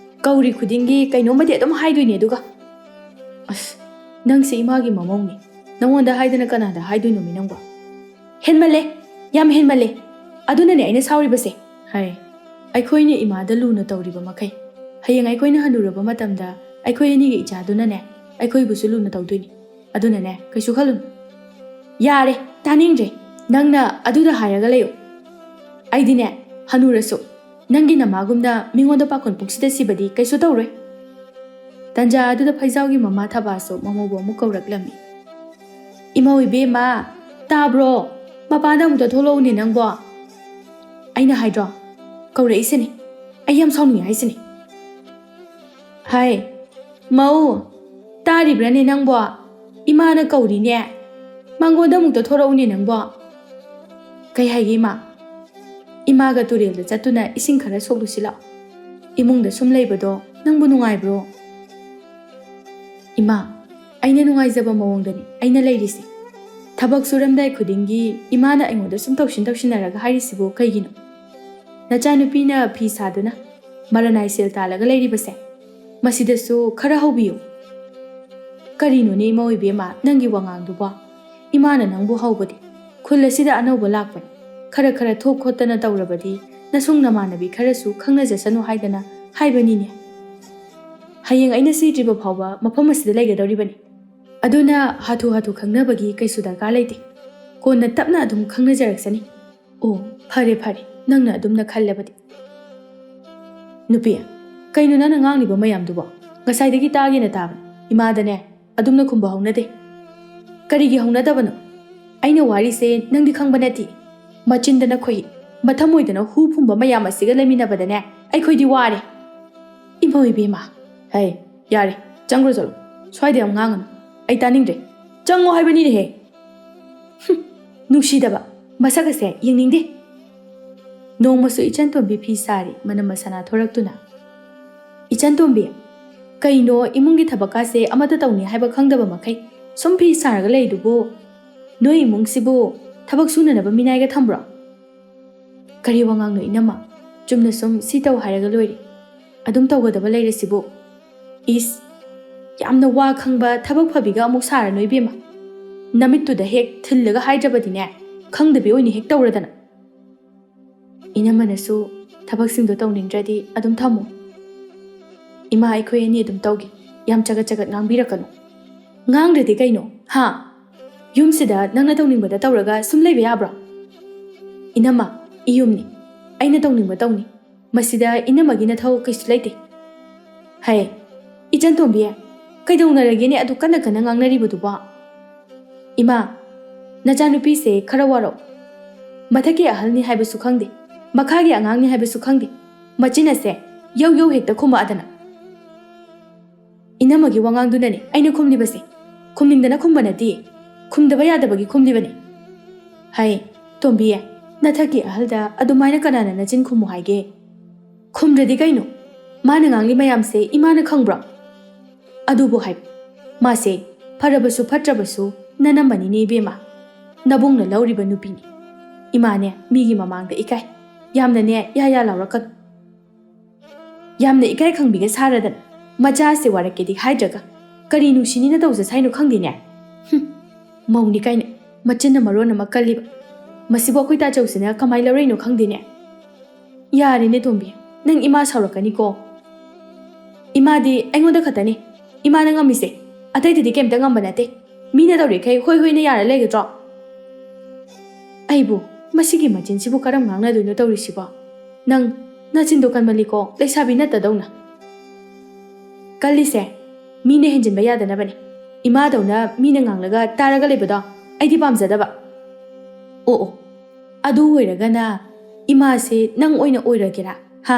ꯀꯧꯔꯤ ꯈꯨꯗꯤꯡꯒꯤ ꯀꯩꯅꯣꯝꯃꯗꯤ ꯑꯗꯨꯝ ꯍꯥꯏꯗꯣꯏꯅꯦ ꯑꯗꯨꯒ꯫ ꯑꯁ, ꯅꯪꯁꯦ ꯏꯃꯥꯒꯤ ꯃꯃꯧꯅꯤ, ꯅꯪꯉꯣꯟꯗ ꯍꯥꯏꯗꯅ ꯀꯅꯥꯗ ꯍꯥꯏꯗꯣꯏꯅꯣꯃꯤ ꯅꯪꯕꯣ? ꯍꯦꯟꯃꯜꯂꯦ, ꯌꯥꯝ ꯍꯦꯟꯃꯜꯂꯦ꯫ ꯑꯗꯨꯅꯅꯦ ꯑꯩꯅ ꯁꯥꯎꯔꯤꯕꯁꯦ꯫ ꯑꯩꯈꯣꯏꯅ ꯏꯃꯥꯗ ꯂꯨꯅ ꯇꯧꯔꯤꯕ ꯃꯈꯩ ꯍꯌꯦꯡ ꯑꯩꯈꯣꯏꯅ ꯍꯟꯅꯨꯔꯕ ꯃꯇꯝꯗ ꯑꯩꯈꯣꯏ ꯑꯅꯤꯒꯤ ꯏꯆꯥꯗꯨꯅꯅꯦ ꯑꯩꯈꯣꯏꯕꯨꯁꯨ ꯂꯨꯅ ꯇꯧꯗꯣꯏꯅꯤ꯫ ꯑꯗꯨꯅꯅꯦ ꯀꯩꯁꯨ ꯈꯜꯂꯨꯅꯨ꯫ ꯌꯥꯔꯦ, ꯇꯥꯅꯤꯡꯗ꯭ꯔꯦ꯫ ꯅꯪꯅ ꯑꯗꯨꯗ ꯍꯥꯏꯔꯒ ꯂꯩꯌꯨ꯫ ꯑꯩꯗꯤꯅꯦ, ꯍꯟꯅꯨꯔꯁꯨ ꯅꯪꯒꯤ ꯅꯃꯥꯒꯨꯝꯅ ꯃꯤꯉꯣꯟꯗ ꯄꯥꯈꯣꯟ ꯄꯨꯡꯁꯤꯗ ꯁꯤꯕꯗꯤ ꯀꯩꯁꯨ ꯇꯧꯔꯣꯏ꯫ ꯇꯟꯖꯥ ꯑꯗꯨꯗ ꯐꯩꯖꯥꯎꯒꯤ ꯃꯃꯥ ꯊꯕꯥꯁꯨ ꯃꯃꯧꯕꯨ ꯑꯃꯨꯛ ꯀꯧꯔꯛꯂꯝꯃꯤ꯫ ꯏꯃꯧ ꯏꯕꯦꯝꯃ, ꯇꯥꯕ꯭ꯔꯣ? ꯃꯄꯥꯟꯗ ꯑꯃꯨꯛꯇ ꯊꯣꯛꯂꯛꯎꯅꯦ ꯅꯪꯕꯣ꯫ ꯑꯩꯅ ꯍꯥꯏꯗ꯭ꯔꯣ, ꯀꯧꯔꯛꯏꯁꯤꯅꯤ꯫ ꯑꯩ ꯌꯥꯝ ꯁꯥꯎꯅꯤꯡꯉꯦ ꯍꯥꯏꯁꯤꯅꯤ꯫ ꯃꯧ, ꯇꯥꯔꯤꯕ꯭ꯔꯅꯦ ꯅꯪꯕꯣ? ꯏꯃꯥꯅ ꯀꯧꯔꯤꯅꯦ꯫ ꯃꯥꯡꯒꯣꯟꯗ ꯑꯃꯨꯛꯇ ꯊꯣꯔꯛꯎꯅꯦ ꯅꯪꯕꯣ꯫ ꯀꯩ ꯍꯥꯏꯒꯦ ꯏꯃꯥ? ꯏꯃꯥꯒ ꯇꯨꯔꯦꯜꯗ ꯆꯠꯇꯨꯅ ꯏꯁꯤꯡ ꯈꯔ ꯁꯣꯛꯂꯨꯁꯤ ꯂꯥꯛꯑꯣ꯫ ꯏꯃꯨꯡꯗ ꯁꯨꯝ ꯂꯩꯕꯗꯣ ꯅꯪꯕꯨ ꯅꯨꯡꯉꯥꯏꯕ꯭ꯔꯣ? ꯏꯃꯥ, ꯑꯩꯅ ꯅꯨꯡꯉꯥꯏꯖꯕ ꯃꯑꯣꯡꯗꯅꯤ ꯑꯩꯅ ꯂꯩꯔꯤꯁꯤ꯫ ꯊꯕꯛ ꯁꯨꯔꯝꯗꯥꯏ ꯈꯨꯗꯤꯡꯒꯤ ꯏꯃꯥꯅ ꯑꯩꯉꯣꯟꯗ ꯁꯨꯝ ꯇꯧꯁꯤꯟꯅꯔꯒ ꯍꯥꯏꯔꯤꯁꯤꯕꯨ ꯀꯩꯒꯤꯅꯣ? ꯅꯆꯥꯅꯨꯄꯤꯅ ꯐꯤ ꯁꯥꯗꯨꯅ ꯃꯔꯅꯥꯏ ꯁꯦꯜ ꯇꯥꯜꯂꯒ ꯂꯩꯔꯤꯕꯁꯦ, ꯃꯁꯤꯗꯁꯨ ꯈꯔ ꯍꯧꯕꯤꯌꯨ꯫ ꯀꯔꯤꯅꯣꯅꯦ ꯏꯃꯧ ꯏꯕꯦꯝꯃ ꯅꯪꯒꯤ ꯋꯥꯉꯥꯡꯗꯨꯕꯣ? ꯏꯃꯥꯅ ꯅꯪꯕꯨ ꯍꯧꯕꯗꯤ ꯈꯨꯜ ꯑꯁꯤꯗ ꯑꯅꯧꯕ ꯂꯥꯛꯄꯅꯤ, ꯈꯔ ꯊꯣꯛ ꯈꯣꯠꯇꯅ ꯇꯧꯔꯕꯗꯤ ꯅꯁꯨꯡ ꯅꯃꯥꯟꯅꯕꯤ ꯈꯔꯁꯨ ꯈꯪꯅꯖꯁꯅꯨ ꯍꯥꯏꯗꯅ ꯍꯥꯏꯕꯅꯤꯅꯦ꯫ ꯍꯌꯦꯡ ꯑꯩꯅ ꯁꯤꯗ꯭ꯔꯤꯕ ꯐꯥꯎꯕ ꯃꯐꯝ ꯑꯁꯤꯗ ꯂꯩꯒꯗꯧꯔꯤꯕꯅꯤ꯫ ꯑꯗꯨꯅ ꯍꯥꯊꯨ ꯈꯪꯅꯕꯒꯤ ꯀꯩꯁꯨ ꯗꯔꯀꯥꯔ ꯂꯩꯇꯦ꯫ ꯀꯣꯟꯅ ꯇꯞꯅ ꯑꯗꯨꯝ ꯈꯪꯅꯖꯔꯛꯁꯅꯤ꯫ ꯑꯣ, ꯐꯔꯦ ꯅꯪꯅ ꯑꯗꯨꯝꯅ ꯈꯜꯂꯕꯗꯤ꯫ ꯅꯨꯄꯤ, ꯀꯩꯅꯣ ꯅꯪꯅ ꯉꯥꯡꯂꯤꯕ ꯃꯌꯥꯝꯗꯨꯕꯣ? ꯉꯁꯥꯏꯗꯒꯤ ꯇꯥꯒꯦꯅ ꯇꯥꯕꯅꯤ꯫ ꯏꯃꯥꯗꯅꯦ ꯑꯗꯨꯝꯅ ꯈꯨꯝꯕ ꯍꯧꯅꯗꯦ꯫ ꯀꯔꯤꯒꯤ ꯍꯧꯅꯗꯕꯅꯣ? ꯑꯩꯅ ꯋꯥꯔꯤꯁꯦ ꯅꯪꯗꯤ ꯈꯪꯕ ꯅꯠꯇꯦ꯫ ꯃꯆꯤꯟꯗꯅ ꯈꯣꯏꯍꯤ, ꯃꯊꯃꯣꯏꯗꯅ ꯍꯨ ꯐꯨꯝꯕ ꯃꯌꯥꯝ ꯑꯁꯤꯒ ꯂꯩꯃꯤꯟꯅꯕꯗꯅꯦ ꯑꯩꯈꯣꯏꯗꯤ ꯋꯥꯔꯦ꯫ ꯏꯃꯧ ꯏꯕꯦꯝꯃ, ꯌꯥꯔꯦ, ꯆꯪꯈ꯭ꯔꯣ ꯆꯠꯂꯣ꯫ ꯁ꯭ꯋꯥꯏꯗ ꯌꯥꯝ ꯉꯥꯡꯒꯅꯨ, ꯑꯩ ꯇꯥꯅꯤꯡꯗ꯭ꯔꯦ꯫ ꯆꯪꯉꯣ ꯍꯥꯏꯕꯅꯤꯅꯦꯍꯦ꯫ ꯅꯨꯡꯁꯤꯗꯕ, ꯃꯁꯛ ꯑꯁꯦ ꯌꯦꯡꯅꯤꯡꯗꯦ꯫ ꯅꯣꯡꯃꯁꯨ ꯏꯆꯟꯇꯣꯝꯕꯤ ꯐꯤ ꯁꯥꯔꯤ ꯃꯅꯝ ꯃꯁꯥꯅ ꯊꯣꯔꯛꯇꯨꯅ, ꯏꯆꯟꯇꯣꯝꯕꯤ, ꯀꯩꯅꯣ ꯏꯃꯨꯡꯒꯤ ꯊꯕꯛꯀꯥꯁꯦ ꯑꯃꯠꯇ ꯇꯧꯅꯤ ꯍꯥꯏꯕ ꯈꯪꯗꯕ ꯃꯈꯩ ꯁꯨꯝ ꯐꯤ ꯁꯥꯔꯒ ꯂꯩꯗꯨꯕꯨ, ꯅꯣꯏ ꯏꯃꯨꯡꯁꯤꯕꯨ ꯊꯕꯛ ꯁꯨꯅꯅꯕ ꯃꯤꯅꯥꯏꯒ ꯊꯝꯕ꯭ꯔꯣ? ꯀꯔꯤ ꯋꯥꯉꯥꯡꯅꯣ ꯏꯅꯝꯃ? ꯆꯨꯝꯅ ꯁꯨꯝ ꯁꯤ ꯇꯧ ꯍꯥꯏꯔꯒ ꯂꯣꯏꯔꯦ꯫ ꯑꯗꯨꯝ ꯇꯧꯒꯗꯕ ꯂꯩꯔꯁꯤꯕꯨ? ꯏꯁ, ꯌꯥꯝꯅ ꯋꯥ ꯈꯪꯕ ꯊꯕꯛ ꯐꯕꯤꯒ ꯑꯃꯨꯛ ꯁꯥꯔꯅꯨ ꯏꯕꯦꯝꯃ꯫ ꯅꯃꯤꯠꯇꯨꯗ ꯍꯦꯛ ꯊꯤꯜꯂꯒ ꯍꯥꯏꯗ꯭ꯔꯕꯗꯤꯅꯦ ꯈꯪꯗꯕꯤ ꯑꯣꯏꯅ ꯍꯦꯛ ꯇꯧꯔꯗꯅ꯫ ꯏꯅꯝꯃꯅꯁꯨ ꯊꯕꯛꯁꯤꯡꯗꯣ ꯇꯧꯅꯤꯡꯗ꯭ꯔꯗꯤ ꯑꯗꯨꯝ ꯊꯝꯃꯣ꯫ ꯏꯃꯥ ꯑꯩꯈꯣꯏ ꯑꯅꯤ ꯑꯗꯨꯝ ꯇꯧꯒꯦ, ꯌꯥꯝ ꯆꯒꯠ ꯉꯥꯡꯕꯤꯔꯛꯀꯅꯨ꯫ ꯉꯥꯡꯗ꯭ꯔꯗꯤ ꯀꯩꯅꯣ? ꯌꯨꯝꯁꯤꯗ ꯅꯪꯅ ꯇꯧꯅꯤꯡꯕꯗ ꯇꯧꯔꯒ ꯁꯨꯝ ꯂꯩꯕ ꯌꯥꯕ꯭ꯔꯣ? ꯏꯅꯝꯃ, ꯏꯌꯨꯝꯅꯤ, ꯑꯩꯅ ꯇꯧꯅꯤꯡꯕ ꯇꯧꯅꯤ꯫ ꯃꯁꯤꯗ ꯏꯅꯝꯃꯒꯤ ꯅꯊꯧ ꯀꯩꯁꯨ ꯂꯩꯇꯦ꯫ ꯏꯆꯟꯇꯣꯝꯕꯤ, ꯀꯩꯗꯧꯅꯔꯒꯦꯅꯦ ꯑꯗꯨ ꯀꯟꯅ ꯉꯥꯡꯅꯔꯤꯕꯗꯨꯕꯣ? ꯏꯃꯥ, ꯅꯆꯥꯅꯨꯄꯤꯁꯦ ꯈꯔ ꯋꯥꯔꯧ꯫ ꯃꯊꯛꯀꯤ ꯑꯍꯜꯅꯤ ꯍꯥꯏꯕꯁꯨ ꯈꯪꯗꯦ, ꯃꯈꯥꯒꯤ ꯑꯉꯥꯡꯅꯤ ꯍꯥꯏꯕꯁꯨ ꯈꯪꯗꯦ, ꯃꯆꯤꯟ ꯑꯁꯦ ꯌꯧ ꯍꯦꯛꯇ ꯈꯨꯝꯃꯛꯑꯗꯅ꯫ ꯏꯅꯝꯃꯒꯤ ꯋꯥꯉꯥꯡꯗꯨꯅꯅꯦ ꯑꯩꯅ ꯈꯨꯝꯂꯤꯕꯁꯦ, ꯈꯨꯝꯅꯤꯡꯗꯅ ꯈꯨꯝꯕ ꯅꯠꯇꯦ, ꯈꯨꯝꯗꯕ ꯌꯥꯗꯕꯒꯤ ꯈꯨꯝꯂꯤꯕꯅꯤ꯫ ꯇꯣꯝꯕꯤ, ꯅꯊꯛꯀꯤ ꯑꯍꯜꯗ ꯑꯗꯨꯃꯥꯏꯅ ꯀꯅꯥꯅ ꯅꯆꯤꯟ ꯈꯨꯝꯃꯨ ꯍꯥꯏꯒꯦ? ꯈꯨꯝꯗ꯭ꯔꯗꯤ ꯀꯩꯅꯣ? ꯃꯥꯅ ꯉꯥꯡꯂꯤ ꯃꯌꯥꯝꯁꯦ ꯏꯃꯥꯅ ꯈꯪꯕ꯭ꯔꯣ? ꯑꯗꯨꯕꯨ ꯍꯥꯏꯕ, ꯃꯥꯁꯦ ꯐꯔꯕꯁꯨ ꯐꯠꯇ꯭ꯔꯕꯁꯨ ꯅꯅꯝꯃꯅꯤꯅꯦ ꯏꯕꯦꯝꯃ, ꯅꯕꯨꯡꯅ ꯂꯧꯔꯤꯕ ꯅꯨꯄꯤꯅꯤ꯫ ꯏꯃꯥꯅꯦ ꯃꯤꯒꯤ ꯃꯃꯥꯡꯗ ꯏꯀꯥꯏ, ꯌꯥꯝꯅꯅꯦ ꯌꯥ ꯂꯥꯎꯔꯛꯀꯅꯨ꯫ ꯌꯥꯝꯅ ꯏꯀꯥꯏ ꯈꯪꯕꯤꯒ ꯁꯥꯔꯗꯅ ꯃꯆꯥꯁꯦ ꯋꯥꯔꯛꯀꯦꯗꯤ ꯍꯥꯏꯗ꯭ꯔꯒ ꯀꯔꯤ ꯅꯨꯡꯁꯤꯅꯤꯅ ꯇꯧꯖꯁꯥꯏꯅꯣ ꯈꯪꯗꯦꯅꯦ꯫ ꯃꯧꯅꯤ ꯀꯥꯏꯅ ꯃꯆꯤꯟꯅ ꯃꯔꯣꯟ ꯑꯃ ꯀꯜꯂꯤꯕ, ꯃꯁꯤꯕꯨ ꯑꯩꯈꯣꯏ ꯇꯥꯆꯧꯁꯤꯅ ꯀꯃꯥꯏ ꯂꯧꯔꯛꯏꯅꯣ ꯈꯪꯗꯦꯅꯦ꯫ ꯌꯥꯔꯦꯅꯦ ꯇꯣꯝꯕꯤ, ꯅꯪ ꯏꯃꯥ ꯁꯥꯎꯔꯛꯀꯅꯤꯀꯣ꯫ ꯏꯃꯥꯗꯤ ꯑꯩꯉꯣꯟꯗ ꯈꯛꯇꯅꯤ ꯏꯃꯥꯅ ꯉꯝꯃꯤꯁꯦ, ꯑꯇꯩꯗꯗꯤ ꯀꯩꯝꯇ ꯉꯝꯕ ꯅꯠꯇꯦ ꯃꯤꯅ ꯇꯧꯔꯤꯈꯩ ꯍꯣꯏ ꯍꯣꯏꯅ ꯌꯥꯔ ꯂꯩꯒꯗ꯭ꯔꯣ ꯑꯩꯕꯨ ꯃꯁꯤꯒꯤ ꯃꯆꯤꯟꯁꯤꯕꯨ ꯀꯔꯝ ꯉꯥꯡꯅꯗꯣꯏꯅꯣ ꯇꯧꯔꯤꯁꯤꯕꯣ ꯅꯪ ꯅꯆꯤꯟꯗꯣ ꯀꯟꯃꯜꯂꯤꯀꯣ ꯂꯩꯁꯥꯕꯤ ꯅꯠꯇꯗꯧꯅ ꯀꯜꯂꯤꯁꯦ ꯃꯤꯅ ꯍꯦꯟꯖꯤꯟꯕ ꯌꯥꯗꯅꯕꯅꯤ ꯏꯃꯥꯗꯧꯅ ꯃꯤꯅ ꯉꯥꯡꯂꯒ ꯇꯥꯔꯒ ꯂꯩꯕꯗꯣ ꯑꯩꯗꯤ ꯄꯥꯝꯖꯗꯕ ꯑꯣ ꯑꯗꯨ ꯑꯣꯏꯔꯒꯅ ꯏꯃꯥꯁꯦ ꯅꯪ ꯑꯣꯏꯅ ꯑꯣꯏꯔꯒꯦꯔꯥ ꯍꯥ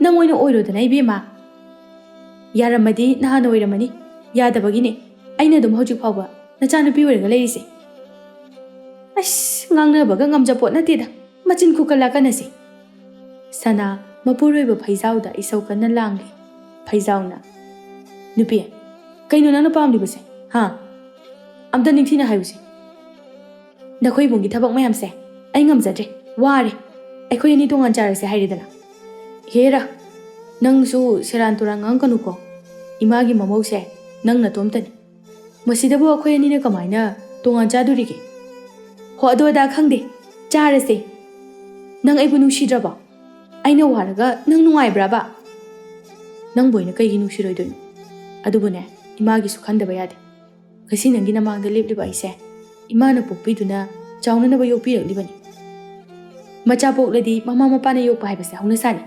ꯅꯪ ꯑꯣꯏꯅ ꯑꯣꯏꯔꯣꯗꯅ ꯏꯕꯦꯝꯃ ꯌꯥꯔꯝꯃꯗꯤ ꯅꯍꯥꯟ ꯑꯣꯏꯔꯝꯃꯅꯤ ꯌꯥꯗꯕꯒꯤꯅꯦ ꯑꯩꯅ ꯑꯗꯨꯝ ꯍꯧꯖꯤꯛ ꯐꯥꯎꯕ ꯅꯆꯥꯅꯨꯄꯤ ꯑꯣꯏꯔꯒ ꯂꯩꯔꯤꯁꯦ ꯑꯁ ꯉꯥꯡꯅꯕꯒ ꯉꯝꯖꯄꯣꯠ ꯅꯠꯇꯦꯗ ꯃꯆꯤꯟ ꯈꯨꯀꯜ ꯂꯥꯛꯀꯟꯅꯁꯦ ꯁꯅꯥ ꯃꯄꯨꯔꯣꯏꯕ ꯐꯩꯖꯥꯎꯗ ꯏꯁꯧ ꯀꯟꯅ ꯂꯥꯡꯂꯤ ꯐꯩꯖꯥꯎꯅ ꯅꯨꯄꯤ ꯀꯩꯅꯣ ꯅꯪꯅ ꯄꯥꯝꯂꯤꯕꯁꯦ ꯍꯥ ꯑꯝꯇ ꯅꯤꯡꯊꯤꯅ ꯍꯥꯏꯌꯨꯁꯦ ꯅꯈꯣꯏ ꯏꯕꯨꯡꯒꯤ ꯊꯕꯛ ꯃꯌꯥꯝꯁꯦ ꯑꯩ ꯉꯝꯖꯗ꯭ꯔꯦ ꯋꯥꯔꯦ ꯑꯩꯈꯣꯏ ꯑꯅꯤ ꯇꯣꯉꯥꯟ ꯆꯥꯔꯁꯦ ꯍꯥꯏꯔꯦꯗꯅ ꯍꯦꯔꯥ ꯅꯪꯁꯨ ꯁꯦꯔꯥꯟ ꯇꯨꯔꯥꯟ ꯉꯥꯡꯀꯅꯨꯀꯣ ꯏꯃꯥꯒꯤ ꯃꯃꯧꯁꯦ ꯅꯪ ꯅꯇꯣꯝꯇꯅꯤ ꯃꯁꯤꯗꯕꯨ ꯑꯩꯈꯣꯏ ꯑꯅꯤꯅ ꯀꯃꯥꯏꯅ ꯇꯣꯉꯥꯟ ꯆꯥꯗꯣꯔꯤꯒꯦ ꯍꯣ ꯑꯗꯨ ꯑꯗꯥ ꯈꯪꯗꯦ ꯆꯥꯔꯁꯦ ꯅꯪ ꯑꯩꯕꯨ ꯅꯨꯡꯁꯤꯗ꯭ꯔꯕꯣ ꯑꯩꯅ ꯋꯥꯔꯒ ꯅꯪ ꯅꯨꯡꯉꯥꯏꯕ꯭ꯔꯕ ꯅꯪꯕꯨ ꯑꯩꯅ ꯀꯩꯒꯤ ꯅꯨꯡꯁꯤꯔꯣꯏꯗꯣꯏꯅꯣ ꯑꯗꯨꯕꯨꯅꯦ ꯏꯃꯥꯒꯤꯁꯨ ꯈꯟꯗꯕ ꯌꯥꯗꯦ ꯉꯁꯤ ꯅꯪꯒꯤ ꯅꯃꯥꯡꯗ ꯂꯦꯞꯂꯤꯕ ꯑꯩꯁꯦ ꯏꯃꯥꯅ ꯄꯣꯛꯄꯤꯗꯨꯅ ꯆꯥꯎꯅꯅꯕ ꯌꯣꯛꯄꯤꯔꯛꯂꯤꯕꯅꯤ ꯃꯆꯥ ꯄꯣꯛꯂꯗꯤ ꯃꯃꯥ ꯃꯄꯥꯅ ꯌꯣꯛꯄ ꯍꯥꯏꯕꯁꯦ ꯍꯧꯅꯁꯥꯅꯤ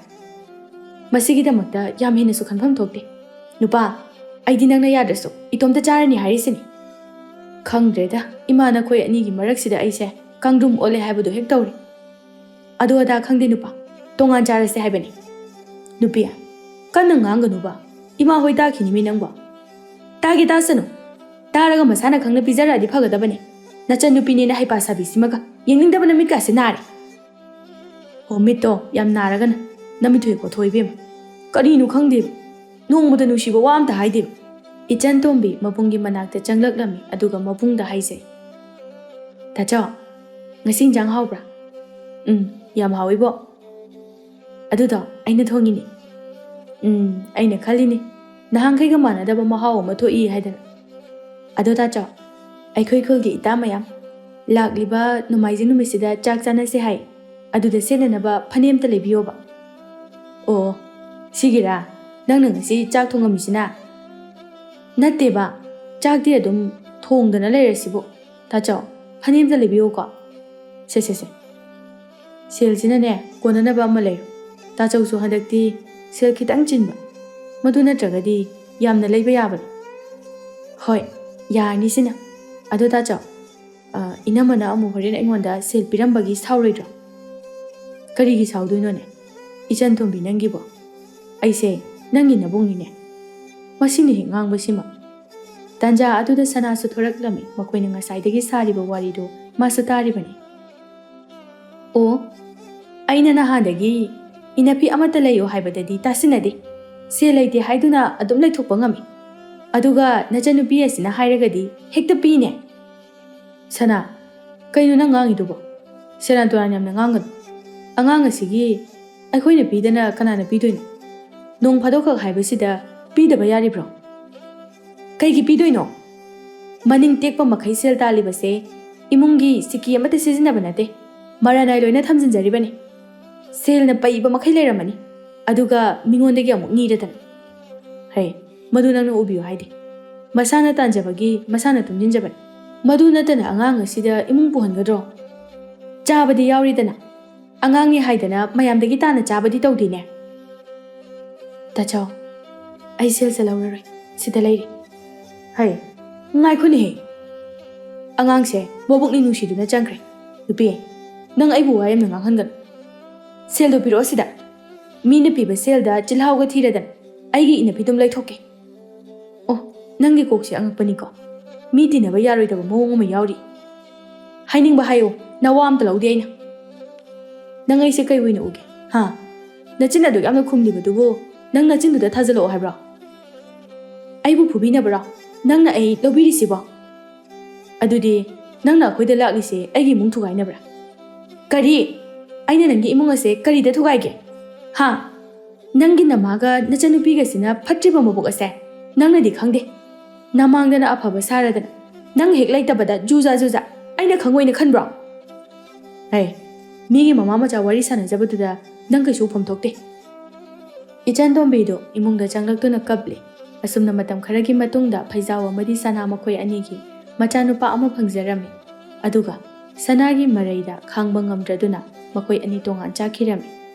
ꯃꯁꯤꯒꯤꯗꯃꯛꯇ ꯌꯥꯝ ꯍꯦꯟꯅꯁꯨ ꯈꯟꯐꯝ ꯊꯣꯛꯇꯦ ꯅꯨꯄꯥ ꯑꯩꯗꯤ ꯅꯪꯅ ꯌꯥꯗ꯭ꯔꯁꯨ ꯏꯇꯣꯝꯇ ꯆꯥꯔꯅꯤ ꯍꯥꯏꯔꯤꯁꯤꯅꯤ ꯈꯪꯗ꯭ꯔꯦꯗ ꯏꯃꯥ ꯅꯈꯣꯏ ꯑꯅꯤꯒꯤ ꯃꯔꯛꯁꯤꯗ ꯑꯩꯁꯦ ꯀꯥꯡꯗ꯭ꯔꯨꯝ ꯑꯣꯜꯂꯦ ꯍꯥꯏꯕꯗꯣ ꯍꯦꯛ ꯇꯧꯔꯤ ꯑꯗꯨ ꯑꯗꯥ ꯈꯪꯗꯦ ꯅꯨꯄꯥ ꯇꯣꯉꯥꯟ ꯆꯥꯔꯁꯦ ꯍꯥꯏꯕꯅꯤ ꯅꯨꯄꯤ ꯀꯟꯅ ꯉꯥꯡꯒꯅꯨꯕ ꯏꯃꯥ ꯍꯣꯏ ꯇꯥꯈꯤꯅꯤꯃꯤ ꯅꯪꯕꯣ ꯇꯥꯒꯦ ꯇꯥꯁꯅꯨ ꯇꯥꯔꯒ ꯃꯁꯥꯅ ꯈꯪꯅ ꯄꯤꯖꯔꯛꯑꯗꯤ ꯐꯒꯗꯕꯅꯤ ꯅꯆꯟ ꯅꯨꯄꯤꯅꯦꯅ ꯍꯩꯄꯥ ꯁꯥꯕꯤꯁꯤꯃꯒ ꯌꯦꯡꯅꯤꯡꯗꯕꯅ ꯃꯤꯠꯀꯥꯁꯦ ꯅꯥꯔꯦ ꯑꯣ ꯃꯤꯠꯇꯣ ꯌꯥꯝ ꯅꯥꯔꯒꯅ ꯅꯃꯤꯠꯇꯨ ꯍꯦꯛ ꯀꯣꯊꯣꯛꯏꯕꯦꯝ ꯀꯔꯤꯅꯣ ꯈꯪꯗꯦꯕ ꯅꯣꯡꯃꯗ ꯅꯨꯡꯁꯤꯕ ꯋꯥ ꯑꯝꯇ ꯍꯥꯏꯗꯦꯕ ꯏꯆꯟ ꯇꯣꯝꯕꯤ ꯃꯕꯨꯡꯒꯤ ꯃꯅꯥꯛꯇ ꯆꯪꯂꯛꯂꯝꯃꯤ ꯑꯗꯨꯒ ꯃꯕꯨꯡꯗ ꯍꯥꯏꯖꯩ ꯇꯥꯆꯧ ꯉꯁꯤ ꯏꯟꯖꯥꯡ ꯍꯥꯎꯕ꯭ꯔꯥ ꯌꯥꯝ ꯍꯥꯎꯋꯤꯕꯣ ꯑꯗꯨꯗꯣ ꯑꯩꯅ ꯊꯣꯡꯉꯤꯅꯤ ꯑꯩꯅ ꯈꯜꯂꯤꯅꯤ ꯅꯍꯥꯟꯈꯩꯒ ꯃꯥꯟꯅꯗꯕ ꯃꯍꯥꯎ ꯑꯃ ꯊꯣꯛꯏ ꯍꯥꯏꯗꯅ ꯑꯗꯣ ꯇꯥꯆꯧ ꯑꯩꯈꯣꯏ ꯈꯨꯜꯒꯤ ꯏꯇꯥ ꯃꯌꯥꯝ ꯂꯥꯛꯂꯤꯕ ꯅꯣꯡꯃꯥꯏꯖꯤꯡ ꯅꯨꯃꯤꯠꯁꯤꯗ ꯆꯥꯛ ꯆꯥꯅꯁꯦ ꯍꯥꯏ ꯑꯗꯨꯗ ꯁꯦꯠꯅꯅꯕ ꯐꯅꯦꯛ ꯑꯝꯇ ꯂꯩꯕꯤꯌꯣꯕ ꯑꯣ ꯁꯤꯒꯤꯔꯥ ꯅꯪꯅ ꯉꯁꯤ ꯆꯥꯛ ꯊꯣꯡꯉꯝꯃꯤꯁꯤꯅ ꯅꯠꯇꯦꯕ ꯆꯥꯛꯇꯤ ꯑꯗꯨꯝ ꯊꯣꯡꯗꯅ ꯂꯩꯔꯁꯤꯕꯨ ꯇꯥꯆꯧ ꯐꯅꯦꯛ ꯑꯝꯇ ꯂꯩꯕꯤꯌꯣꯀꯣ ꯁꯦ ꯁꯦꯜꯁꯤꯅꯅꯦ ꯀꯣꯟꯅꯅꯕ ꯑꯃ ꯂꯩꯔꯣ ꯇꯥꯆꯧꯁꯨ ꯍꯟꯗꯛꯇꯤ ꯁꯦꯜ ꯈꯤꯇꯪ ꯆꯤꯟꯕ ꯃꯗꯨ ꯅꯠꯇ꯭ꯔꯒꯗꯤ ꯌꯥꯝꯅ ꯂꯩꯕ ꯌꯥꯕꯅꯤ ꯍꯣꯏ ꯌꯥꯔꯅꯤ ꯁꯤꯅ ꯑꯗꯣ ꯇꯥꯆꯧ ꯏꯅꯝꯃꯅ ꯑꯃꯨꯛ ꯍꯣꯔꯦꯟ ꯑꯩꯉꯣꯟꯗ ꯁꯦꯜ ꯄꯤꯔꯝꯕꯒꯤ ꯁꯥꯎꯔꯣꯏꯗ꯭ꯔꯣ ꯀꯔꯤꯒꯤ ꯁꯥꯎꯗꯣꯏꯅꯣꯅꯦ ꯏꯆꯟ ꯊꯣꯝꯕꯤ ꯅꯪꯒꯤꯕꯣ ꯑꯩꯁꯦ ꯅꯪꯒꯤ ꯅꯕꯨꯡꯅꯤꯅꯦ ꯃꯁꯤꯅ ꯍꯦꯛ ꯉꯥꯡꯕꯁꯤꯃ ꯇꯥꯟꯖꯥ ꯑꯗꯨꯗ ꯁꯅꯥꯁꯨ ꯊꯣꯔꯛꯂꯝꯃꯤ ꯃꯈꯣꯏꯅ ꯉꯁꯥꯏꯗꯒꯤ ꯁꯥꯔꯤꯕ ꯋꯥꯔꯤꯗꯨ ꯃꯥꯁꯨ ꯇꯥꯔꯤꯕꯅꯤ ꯑꯣ ꯑꯩꯅ ꯅꯍꯥꯟꯗꯒꯤ ꯏꯅꯐꯤ ꯑꯃꯠꯇ ꯂꯩꯌꯣ ꯍꯥꯏꯕꯗꯗꯤ ꯇꯥꯁꯤꯟꯅꯗꯦ ꯁꯦꯜ ꯂꯩꯇꯦ ꯍꯥꯏꯗꯨꯅ ꯑꯗꯨꯝ ꯂꯩꯊꯣꯛꯄ ꯉꯝꯃꯤ ꯑꯗꯨꯒ ꯅꯆꯟꯅꯨꯄꯤ ꯑꯁꯤꯅ ꯍꯥꯏꯔꯒꯗꯤ ꯍꯦꯛꯇ ꯄꯤꯅꯦ ꯁꯅꯥ ꯀꯩꯅꯣ ꯅꯪ ꯉꯥꯡꯉꯤꯗꯨꯕꯣ ꯁꯦꯔꯥꯟ ꯇꯨꯔꯥꯟ ꯌꯥꯝꯅ ꯉꯥꯡꯒꯅꯨ ꯑꯉꯥꯡ ꯑꯁꯤꯒꯤ ꯑꯩꯈꯣꯏꯅ ꯄꯤꯗꯅ ꯀꯅꯥꯅ ꯄꯤꯗꯣꯏꯅꯣ ꯅꯣꯡ ꯐꯥꯗꯣꯛꯈꯛ ꯍꯥꯏꯕꯁꯤꯗ ꯄꯤꯗꯕ ꯌꯥꯔꯤꯕ꯭ꯔꯣ ꯀꯩꯒꯤ ꯄꯤꯗꯣꯏꯅꯣ ꯃꯅꯤꯡ ꯇꯦꯛꯄ ꯃꯈꯩ ꯁꯦꯜ ꯇꯥꯜꯂꯤꯕꯁꯦ ꯏꯃꯨꯡꯒꯤ ꯁꯤꯀꯤ ꯑꯃꯠꯇ ꯁꯤꯖꯤꯟꯅꯕ ꯅꯠꯇꯦ ꯃꯔꯥꯅꯥꯏ ꯂꯣꯏꯅ ꯊꯝꯖꯤꯟꯖꯔꯤꯕꯅꯤ ꯁꯦꯜꯅ ꯄꯩꯕ ꯃꯈꯩ ꯂꯩꯔꯝꯃꯅꯤ ꯑꯗꯨꯒ ꯃꯤꯉꯣꯟꯗꯒꯤ ꯑꯃꯨꯛ ꯅꯤꯔꯗꯅ ꯍꯩ ꯃꯗꯨ ꯅꯪꯅ ꯎꯕꯤꯌꯨ ꯍꯥꯏꯗꯦ ꯃꯁꯥꯅ ꯇꯥꯟꯖꯕꯒꯤ ꯃꯁꯥꯅ ꯇꯨꯡꯁꯤꯟꯖꯕꯅꯤ ꯃꯗꯨ ꯅꯠꯇꯅ ꯑꯉꯥꯡ ꯑꯁꯤꯗ ꯏꯃꯨꯡ ꯄꯨꯍꯟꯒꯗ꯭ꯔꯣ ꯆꯥꯕꯗꯤ ꯌꯥꯎꯔꯤꯗꯅ ꯑꯉꯥꯡꯅꯤ ꯍꯥꯏꯗꯅ ꯃꯌꯥꯝꯗꯒꯤ ꯇꯥꯅ ꯆꯥꯕꯗꯤ ꯇꯧꯗꯦꯅꯦ ꯇꯥꯆꯧ ꯑꯩ ꯁꯦꯜꯁꯦ ꯂꯧꯔꯔꯣꯏ ꯁꯤꯗ ꯂꯩꯔꯤ ꯍꯩ ꯉꯥꯏꯈꯣꯅꯦꯍꯦ ꯑꯉꯥꯡꯁꯦ ꯃꯕꯨꯛꯅꯤ ꯅꯨꯡꯁꯤꯗꯨꯅ ꯆꯪꯈ꯭ꯔꯦ ꯅꯨꯄꯤ ꯅꯪ ꯑꯩꯕꯨ ꯋꯥ ꯌꯥꯝꯅ ꯉꯥꯡꯍꯟꯒꯅꯨ ꯁꯦꯜꯗꯣ ꯄꯤꯔꯛꯑꯣ ꯁꯤꯗ ꯃꯤꯅ ꯄꯤꯕ ꯁꯦꯜꯗ ꯆꯤꯜꯍꯥꯎꯒ ꯊꯤꯔꯗꯅ ꯑꯩꯒꯤ ꯏꯅꯐꯤꯗꯨꯝ ꯂꯩꯊꯣꯛꯀꯦ ꯑꯣ ꯅꯪꯒꯤ ꯀꯣꯛꯁꯦ ꯑꯉꯛꯄꯅꯤꯀꯣ ꯃꯤ ꯇꯤꯟꯅꯕ ꯌꯥꯔꯣꯏꯗꯕ ꯃꯑꯣꯡ ꯑꯃ ꯌꯥꯎꯔꯤ ꯍꯥꯏꯅꯤꯡꯕ ꯍꯥꯏꯌꯣ ꯅꯋꯥ ꯑꯝꯇ ꯂꯧꯗꯦ ꯑꯩꯅ ꯅꯪ ꯑꯩꯁꯦ ꯀꯩ ꯑꯣꯏꯅ ꯎꯒꯦ ꯍꯥ ꯅꯆꯤꯟ ꯑꯗꯨ ꯌꯥꯝꯅ ꯈꯨꯝꯂꯤꯕꯗꯨꯕꯨ ꯅꯪ ꯅꯆꯤꯟꯗꯨꯗ ꯊꯥꯖꯤꯜꯂꯛꯑꯣ ꯍꯥꯏꯕ꯭ꯔꯣ ꯑꯩꯕꯨ ꯐꯨꯕꯤꯅꯕ꯭ꯔꯣ ꯅꯪꯅ ꯑꯩ ꯂꯧꯕꯤꯔꯤꯁꯤꯕꯣ ꯑꯗꯨꯗꯤ ꯅꯪꯅ ꯑꯩꯈꯣꯏꯗ ꯂꯥꯛꯂꯤꯁꯦ ꯑꯩꯒꯤ ꯏꯃꯨꯡ ꯊꯨꯒꯥꯏꯅꯕ꯭ꯔꯥ ꯀꯔꯤ ꯑꯩꯅ ꯅꯪꯒꯤ ꯏꯃꯨꯡ ꯑꯁꯦ ꯀꯔꯤꯗ ꯊꯨꯒꯥꯏꯒꯦ ꯍꯥ ꯅꯪꯒꯤ ꯅꯃꯥꯒ ꯅꯆꯟꯅꯨꯄꯤꯒꯁꯤꯅ ꯐꯠꯇ꯭ꯔꯤꯕ ꯃꯕꯨꯛ ꯑꯁꯦ ꯅꯪꯅꯗꯤ ꯈꯪꯗꯦ ꯅꯃꯥꯡꯗꯅ ꯑꯐꯕ ꯁꯥꯔꯗꯅ ꯅꯪ ꯍꯦꯛ ꯂꯩꯇꯕꯗ ꯖꯨꯖꯥ ꯑꯩꯅ ꯈꯪꯉꯣꯏꯅ ꯈꯟꯕ꯭ꯔꯣ ꯍꯩ ꯃꯤꯒꯤ ꯃꯃꯥ ꯃꯆꯥ ꯋꯥꯔꯤ ꯁꯥꯟꯅꯖꯕꯗꯨꯗ ꯅꯪ ꯀꯩꯁꯨ ꯎꯐꯝ ꯊꯣꯛꯇꯦ ꯏꯆꯟ ꯇꯣꯝꯕꯤꯗꯨ ꯏꯃꯨꯡꯗ ꯆꯪꯂꯛꯇꯨꯅ ꯀꯞꯂꯤ ꯑꯁꯨꯝꯅ ꯃꯇꯝ ꯈꯔꯒꯤ ꯃꯇꯨꯡꯗ ꯐꯩꯖꯥꯎ ꯑꯃꯗꯤ ꯁꯅꯥ ꯃꯈꯣꯏ ꯑꯅꯤꯒꯤ ꯃꯆꯥꯅꯨꯄꯥ ꯑꯃ ꯐꯪꯖꯔꯝꯃꯤ꯫ ꯑꯗꯨꯒ ꯁꯅꯥꯒꯤ ꯃꯔꯩꯗ ꯈꯥꯡꯕ ꯉꯝꯗ꯭ꯔꯗꯨꯅ ꯃꯈꯣꯏ ꯑꯅꯤ ꯇꯣꯉꯥꯟ ꯆꯠꯈꯤꯔꯝꯃꯤ꯫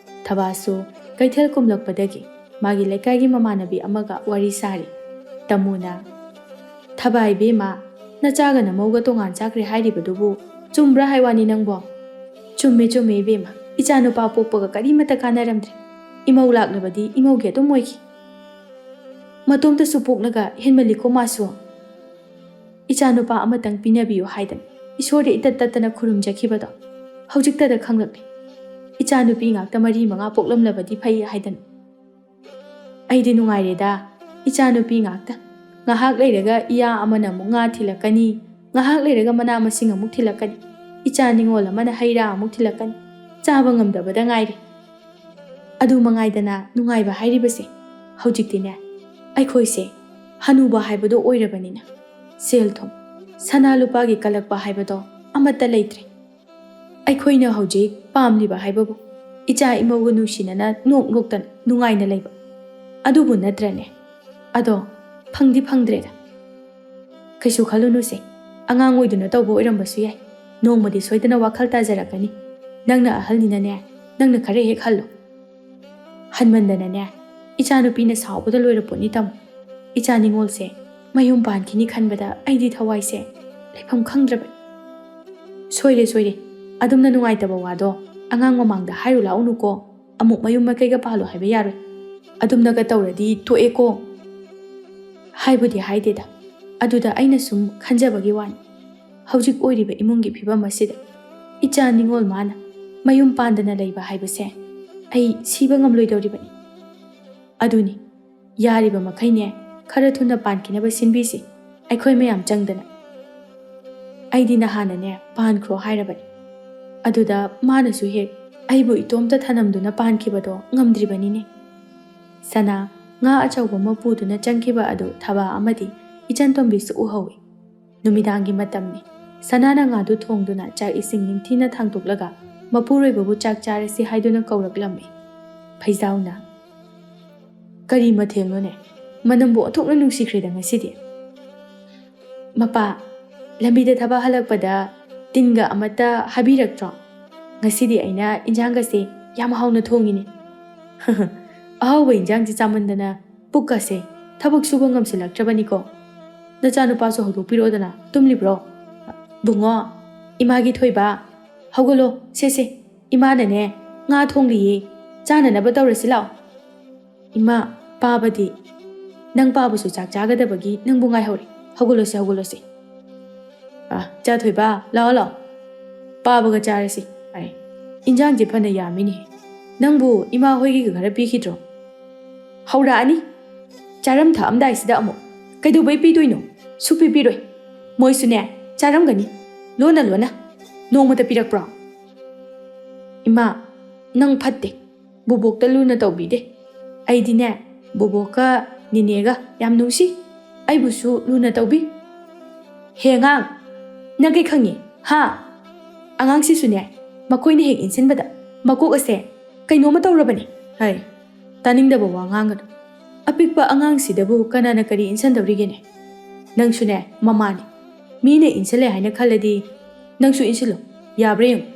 ꯊꯕꯥꯁꯨ ꯀꯩꯊꯦꯜ ꯀꯨꯝꯂꯛꯄꯗꯒꯤ ꯃꯥꯒꯤ ꯂꯩꯀꯥꯏꯒꯤ ꯃꯃꯥꯟꯅꯕꯤ ꯑꯃꯒ ꯋꯥꯔꯤ ꯁꯥꯔꯤ꯫ ꯇꯃꯨꯅ "ꯊꯕꯥ ꯏꯕꯦꯝꯃ, ꯅꯆꯥꯒ ꯅꯃꯧꯒ ꯇꯣꯉꯥꯟ ꯆꯥꯈ꯭ꯔꯦ ꯍꯥꯏꯔꯤꯕꯗꯨꯕꯨ ꯆꯨꯝꯕ꯭ꯔꯥ ꯍꯥꯏꯋꯥꯅꯤ ꯅꯪꯕꯣ?" "ꯆꯨꯝꯃꯦ ꯆꯨꯝꯃꯦ ꯏꯕꯦꯝꯃ, ꯏꯆꯥꯅꯨꯄꯥ ꯄꯣꯛꯄꯒ ꯀꯔꯤꯃꯠꯇ ꯀꯥꯟꯅꯔꯝꯗ꯭ꯔꯦ꯫ ꯏꯃꯧ ꯂꯥꯛꯂꯕꯗꯤ ꯏꯃꯧꯒꯤ ꯑꯗꯨꯝ ꯑꯣꯏꯈꯤ꯫ ꯃꯇꯣꯝꯇꯁꯨ ꯄꯣꯛꯂꯒ ꯍꯦꯟꯃꯜꯂꯤꯀꯣ ꯃꯥꯁꯨ꯫ ꯏꯆꯥꯅꯨꯄꯥ ꯑꯃꯇꯪ ꯄꯤꯅꯕꯤꯌꯨ ꯍꯥꯏꯗꯅ ꯏꯁꯣꯔꯗ ꯏꯇꯠ ꯇꯠꯇꯅ ꯈꯨꯔꯨꯝꯖꯈꯤꯕꯗꯣ ꯍꯧꯖꯤꯛꯇꯗ ꯈꯪꯂꯛꯂꯦ꯫ ꯏꯆꯥꯅꯨꯄꯤ ꯉꯥꯛꯇ 4-5 ꯄꯣꯛꯂꯝꯂꯕꯗꯤ ꯐꯩ ꯍꯥꯏꯗꯅ꯫ ꯑꯩꯗꯤ ꯅꯨꯡꯉꯥꯏꯔꯦꯗ, ꯏꯆꯥꯅꯨꯄꯤ ꯉꯥꯛꯇ꯫ ꯉꯥꯏꯍꯥꯛ ꯂꯩꯔꯒ ꯏꯌꯥ ꯑꯃꯅ ꯑꯃꯨꯛ ꯉꯥ ꯊꯤꯜꯂꯛꯀꯅꯤ, ꯉꯥꯏꯍꯥꯛ ꯂꯩꯔꯒ ꯃꯅꯥ ꯃꯁꯤꯡ ꯑꯃꯨꯛ ꯊꯤꯜꯂꯛꯀꯅꯤ, ꯏꯆꯥ ꯅꯤꯡꯉꯣꯜ ꯑꯃꯅ ꯍꯩ ꯔꯥ ꯑꯃꯨꯛ ꯊꯤꯜꯂꯛꯀꯅꯤ꯫ ꯆꯥꯕ ꯉꯝꯗꯕꯗ ꯉꯥꯏꯔꯦ꯫ ꯑꯗꯨ ꯃꯉꯥꯏꯗꯅ ꯅꯨꯡꯉꯥꯏꯕ ꯍꯥꯏꯔꯤꯕꯁꯦ꯫ ꯍꯧꯖꯤꯛꯇꯤꯅꯦ ꯑꯩꯈꯣꯏꯁꯦ ꯍꯅꯨꯕ ꯍꯥꯏꯕꯗꯣ ꯑꯣꯏꯔꯕꯅꯤꯅ ꯁꯦꯜ ꯊꯨꯝ, ꯁꯅꯥ ꯂꯨꯄꯥꯒꯤ ꯀꯜꯂꯛꯄ ꯍꯥꯏꯕꯗꯣ ꯑꯃꯠꯇ ꯂꯩꯇ꯭ꯔꯦ꯫ ꯑꯩꯈꯣꯏꯅ ꯍꯧꯖꯤꯛ ꯄꯥꯝꯂꯤꯕ ꯍꯥꯏꯕꯕꯨ ꯏꯆꯥ ꯏꯃꯧꯒ ꯅꯨꯡꯁꯤꯅꯅ ꯅꯣꯛ ꯅꯣꯛꯇꯅ ꯅꯨꯡꯉꯥꯏꯅ ꯂꯩꯕ ꯑꯗꯨꯕꯨ ꯅꯠꯇ꯭ꯔꯅꯦ? ꯑꯗꯣ ꯐꯪꯗꯤ ꯐꯪꯗ꯭ꯔꯦꯗ꯫ ꯀꯩꯁꯨ ꯈꯜꯂꯨꯅꯨꯁꯦ, ꯑꯉꯥꯡ ꯑꯣꯏꯗꯨꯅ ꯇꯧꯕ ꯑꯣꯏꯔꯝꯕꯁꯨ ꯌꯥꯏ꯫ ꯅꯣꯡꯃꯗꯤ ꯁꯣꯏꯗꯅ ꯋꯥꯈꯜ ꯇꯥꯖꯔꯛꯀꯅꯤ꯫ ꯅꯪꯅ ꯑꯍꯜꯅꯤꯅꯅꯦ, ꯅꯪꯅ ꯈꯔ ꯍꯦꯛ ꯍꯜꯂꯣ꯫ ꯍꯟꯃꯟꯗꯅꯅꯦ ꯏꯆꯥꯅꯨꯄꯤꯅ ꯁꯥꯎꯕꯗ ꯂꯣꯏꯔꯄꯣꯠꯅꯤ ꯇꯥꯃꯣ꯫ ꯏꯆꯥ ꯅꯤꯡꯉꯣꯜꯁꯦ ꯃꯌꯨꯝ ꯄꯥꯟꯈꯤꯅꯤ ꯈꯟꯕꯗ ꯑꯩꯗꯤ ꯊꯋꯥꯏꯁꯦ ꯂꯩꯐꯝ ꯈꯪꯗ꯭ꯔꯕ꯫ ꯁꯣꯏꯔꯦ ꯁꯣꯏꯔꯦ, ꯑꯗꯨꯝꯅ ꯅꯨꯡꯉꯥꯏꯇꯕ ꯋꯥꯗꯣ ꯑꯉꯥꯡ ꯃꯃꯥꯡꯗ ꯍꯥꯏꯔꯨ ꯂꯥꯛꯎꯅꯨꯀꯣ꯫ ꯑꯃꯨꯛ ꯃꯌꯨꯝ ꯃꯀꯩꯒ ꯄꯥꯜꯂꯣ ꯍꯥꯏꯕ ꯌꯥꯔꯣꯏ꯫ ꯑꯗꯨꯝꯅꯒ ꯇꯧꯔꯗꯤ ꯇꯣꯛꯑꯦꯀꯣ꯫ ꯍꯥꯏꯕꯨꯗꯤ ꯍꯥꯏꯗꯦꯗ, ꯑꯗꯨꯗ ꯑꯩꯅ ꯁꯨꯝ ꯈꯟꯖꯕꯒꯤ ꯋꯥꯅꯤ꯫ ꯍꯧꯖꯤꯛ ꯑꯣꯏꯔꯤꯕ ꯏꯃꯨꯡꯒꯤ ꯐꯤꯕꯝ ꯑꯁꯤꯗ ꯏꯆꯥ ꯅꯤꯡꯉꯣꯜ ꯃꯥꯅ ꯃꯌꯨꯝ ꯄꯥꯟꯗꯅ ꯂꯩꯕ ꯍꯥꯏꯕꯁꯦ ꯑꯩ ꯁꯤꯕ ꯉꯝꯂꯣꯏꯗꯧꯔꯤꯕꯅꯤ꯫ ꯑꯗꯨꯅꯤ, ꯌꯥꯔꯤꯕ ꯃꯈꯩꯅꯦ ꯈꯔ ꯊꯨꯅ ꯄꯥꯟꯈꯤꯅꯕ ꯁꯤꯟꯕꯤꯁꯤ ꯑꯩꯈꯣꯏ ꯃꯌꯥꯝ ꯆꯪꯗꯅ꯫ ꯑꯩꯗꯤ ꯅꯍꯥꯟꯅꯅꯦ ꯄꯥꯟꯈ꯭ꯔꯣ ꯍꯥꯏꯔꯕꯅꯤ꯫ ꯑꯗꯨꯗ ꯃꯥꯅꯁꯨ ꯍꯦꯛ ꯑꯩꯕꯨ ꯏꯇꯣꯝꯇ ꯊꯅꯝꯗꯨꯅ ꯄꯥꯟꯈꯤꯕꯗꯣ ꯉꯝꯗ꯭ꯔꯤꯕꯅꯤꯅꯦ꯫ ꯁꯅꯥ ꯉꯥ ꯑꯆꯧꯕ ꯑꯃ ꯄꯨꯗꯨꯅ ꯆꯪꯈꯤꯕ ꯑꯗꯨ ꯊꯕꯥ ꯑꯃꯗꯤ ꯏꯆꯟꯇꯣꯝꯕꯤꯁꯨ ꯎꯍꯧꯏ꯫ ꯅꯨꯃꯤꯗꯥꯡꯒꯤ ꯃꯇꯝꯅꯤ꯫ ꯁꯅꯥꯅ ꯉꯥꯗꯨ ꯊꯣꯡꯗꯨꯅ ꯆꯥꯛ ꯏꯁꯤꯡ ꯅꯤꯡꯊꯤꯅ ꯊꯥꯡꯗꯣꯛꯂꯒ ꯃꯄꯨꯔꯣꯏꯕꯕꯨ ꯆꯥꯛ ꯆꯥꯔꯁꯤ ꯍꯥꯏꯗꯨꯅ ꯀꯧꯔꯛꯂꯝꯃꯤ꯫ ꯐꯩꯖꯥꯎꯅ "ꯀꯔꯤ ꯃꯊꯦꯜꯅꯣꯅꯦ? ꯃꯅꯝꯕꯨ ꯑꯣꯟꯊꯣꯛꯅ ꯅꯨꯡꯁꯤꯈ꯭ꯔꯦꯗ ꯉꯁꯤꯗꯤ꯫ ꯃꯄꯥ, ꯂꯝꯕꯤꯗ ꯊꯕꯛ ꯍꯜꯂꯛꯄꯗ ꯇꯤꯟꯒ ꯑꯃꯠꯇ ꯍꯥꯕꯤꯔꯛꯇ꯭ꯔꯣ? ꯉꯁꯤꯗꯤ ꯑꯩꯅ ꯏꯟꯖꯥꯡꯒꯁꯦ ꯌꯥꯝ ꯍꯥꯎꯅ ꯊꯣꯡꯉꯤꯅꯦ꯫ ꯑꯍꯥꯎꯕ ꯏꯟꯖꯥꯡꯁꯤ ꯆꯥꯃꯟꯗꯅ ꯄꯨꯛꯀꯁꯦ ꯊꯕꯛ ꯁꯨꯕ ꯉꯝꯁꯤꯜꯂꯛꯇ꯭ꯔꯕꯅꯤꯀꯣ꯫ ꯅꯆꯥꯅꯨꯄꯥꯁꯨ ꯍꯧꯗꯣꯛꯄꯤꯔꯛꯑꯣꯗꯅ, ꯇꯨꯝꯂꯤꯕ꯭ꯔꯣ? ꯕꯨꯡꯉꯣ, ꯏꯃꯥꯒꯤ ꯊꯣꯏꯕ, ꯍꯧꯒꯠꯂꯣ, ꯁꯦ ꯏꯃꯥꯅꯅꯦ ꯉꯥ ꯊꯣꯡꯂꯤꯌꯦ, ꯆꯥꯅꯅꯕ ꯇꯧꯔꯁꯤ ꯂꯥꯛꯑꯣ꯫ ꯏꯃꯥ, ꯄꯥꯕꯗꯤ? ꯅꯪ ꯄꯥꯕꯁꯨ ꯆꯥꯛ ꯆꯥꯒꯗꯕꯒꯤ ꯅꯪꯕꯨ ꯉꯥꯏꯍꯧꯔꯦ꯫ ꯍꯧꯒꯠꯂꯣꯁꯦ ꯍꯧꯒꯠꯂꯣꯁꯦ꯫ ꯆꯥ ꯊꯣꯏꯕ, ꯂꯥꯛꯑꯣ ꯂꯥꯛꯑꯣ, ꯄꯥꯕꯒ ꯆꯥꯔꯁꯤ꯫ ꯏꯟꯖꯥꯡꯁꯦ ꯐꯅ ꯌꯥꯝꯃꯤꯅꯦ꯫ ꯅꯪꯕꯨ ꯏꯃꯥ ꯍꯣꯏꯒꯤꯒ ꯈꯔ ꯄꯤꯈꯤꯗ꯭ꯔꯣ? ꯍꯧꯔꯛꯑꯅꯤ ꯆꯥꯔꯝ ꯊꯛꯑꯝꯗꯥꯏꯁꯤꯗ ꯑꯃꯨꯛ꯫ ꯀꯩꯗꯧꯕꯩ ꯄꯤꯗꯣꯏꯅꯣ? ꯁꯨꯛꯄꯤ ꯄꯤꯔꯣꯏ꯫ ꯃꯣꯏꯁꯨꯅꯦ ꯆꯥꯔꯝꯒꯅꯤ ꯂꯣꯟꯅ ꯂꯣꯟꯅ꯫ ꯅꯣꯡꯃꯇ ꯄꯤꯔꯛꯄ꯭ꯔꯣ? ꯏꯃꯥ, ꯅꯪ ꯐꯠꯇꯦ, ꯕꯨꯕꯣꯛꯇ ꯂꯨꯅ ꯇꯧꯕꯤꯗꯦ꯫ ꯑꯩꯗꯤꯅꯦ ꯕꯨꯕꯣꯛꯀ ꯅꯤꯅꯦꯒ ꯌꯥꯝ ꯅꯨꯡꯁꯤ, ꯑꯩꯕꯨꯁꯨ ꯂꯨꯅ ꯇꯧꯕꯤ꯫ ꯍꯦ ꯑꯉꯥꯡ, ꯅꯪ ꯀꯩ ꯈꯪꯉꯤ? ꯍꯥ? ꯑꯉꯥꯡꯁꯤꯁꯨꯅꯦ ꯃꯈꯣꯏꯅ ꯍꯦꯛ ꯏꯟꯁꯤꯟꯕꯗ ꯃꯀꯣꯛ ꯑꯁꯦ ꯀꯩꯅꯣꯝꯃ ꯇꯧꯔꯕꯅꯤ꯫ ꯍꯩ, ꯇꯥꯅꯤꯡꯗꯕ ꯋꯥ ꯉꯥꯡꯒꯅꯨ꯫ ꯑꯄꯤꯛꯄ ꯑꯉꯥꯡꯁꯤꯗꯕꯨ ꯀꯅꯥꯅ ꯀꯔꯤ ꯏꯟꯁꯟꯗꯧꯔꯤꯒꯦꯅꯦ? ꯅꯪꯁꯨꯅꯦ ꯃꯃꯥꯅꯤ, ꯃꯤꯅ ꯏꯟꯁꯜꯂꯦ ꯍꯥꯏꯅ ꯈꯜꯂꯗꯤ ꯅꯪꯁꯨ ꯏꯟꯁꯤꯜꯂꯨ, ꯌꯥꯕ꯭ꯔꯥ ꯌꯦꯡꯉꯨ꯫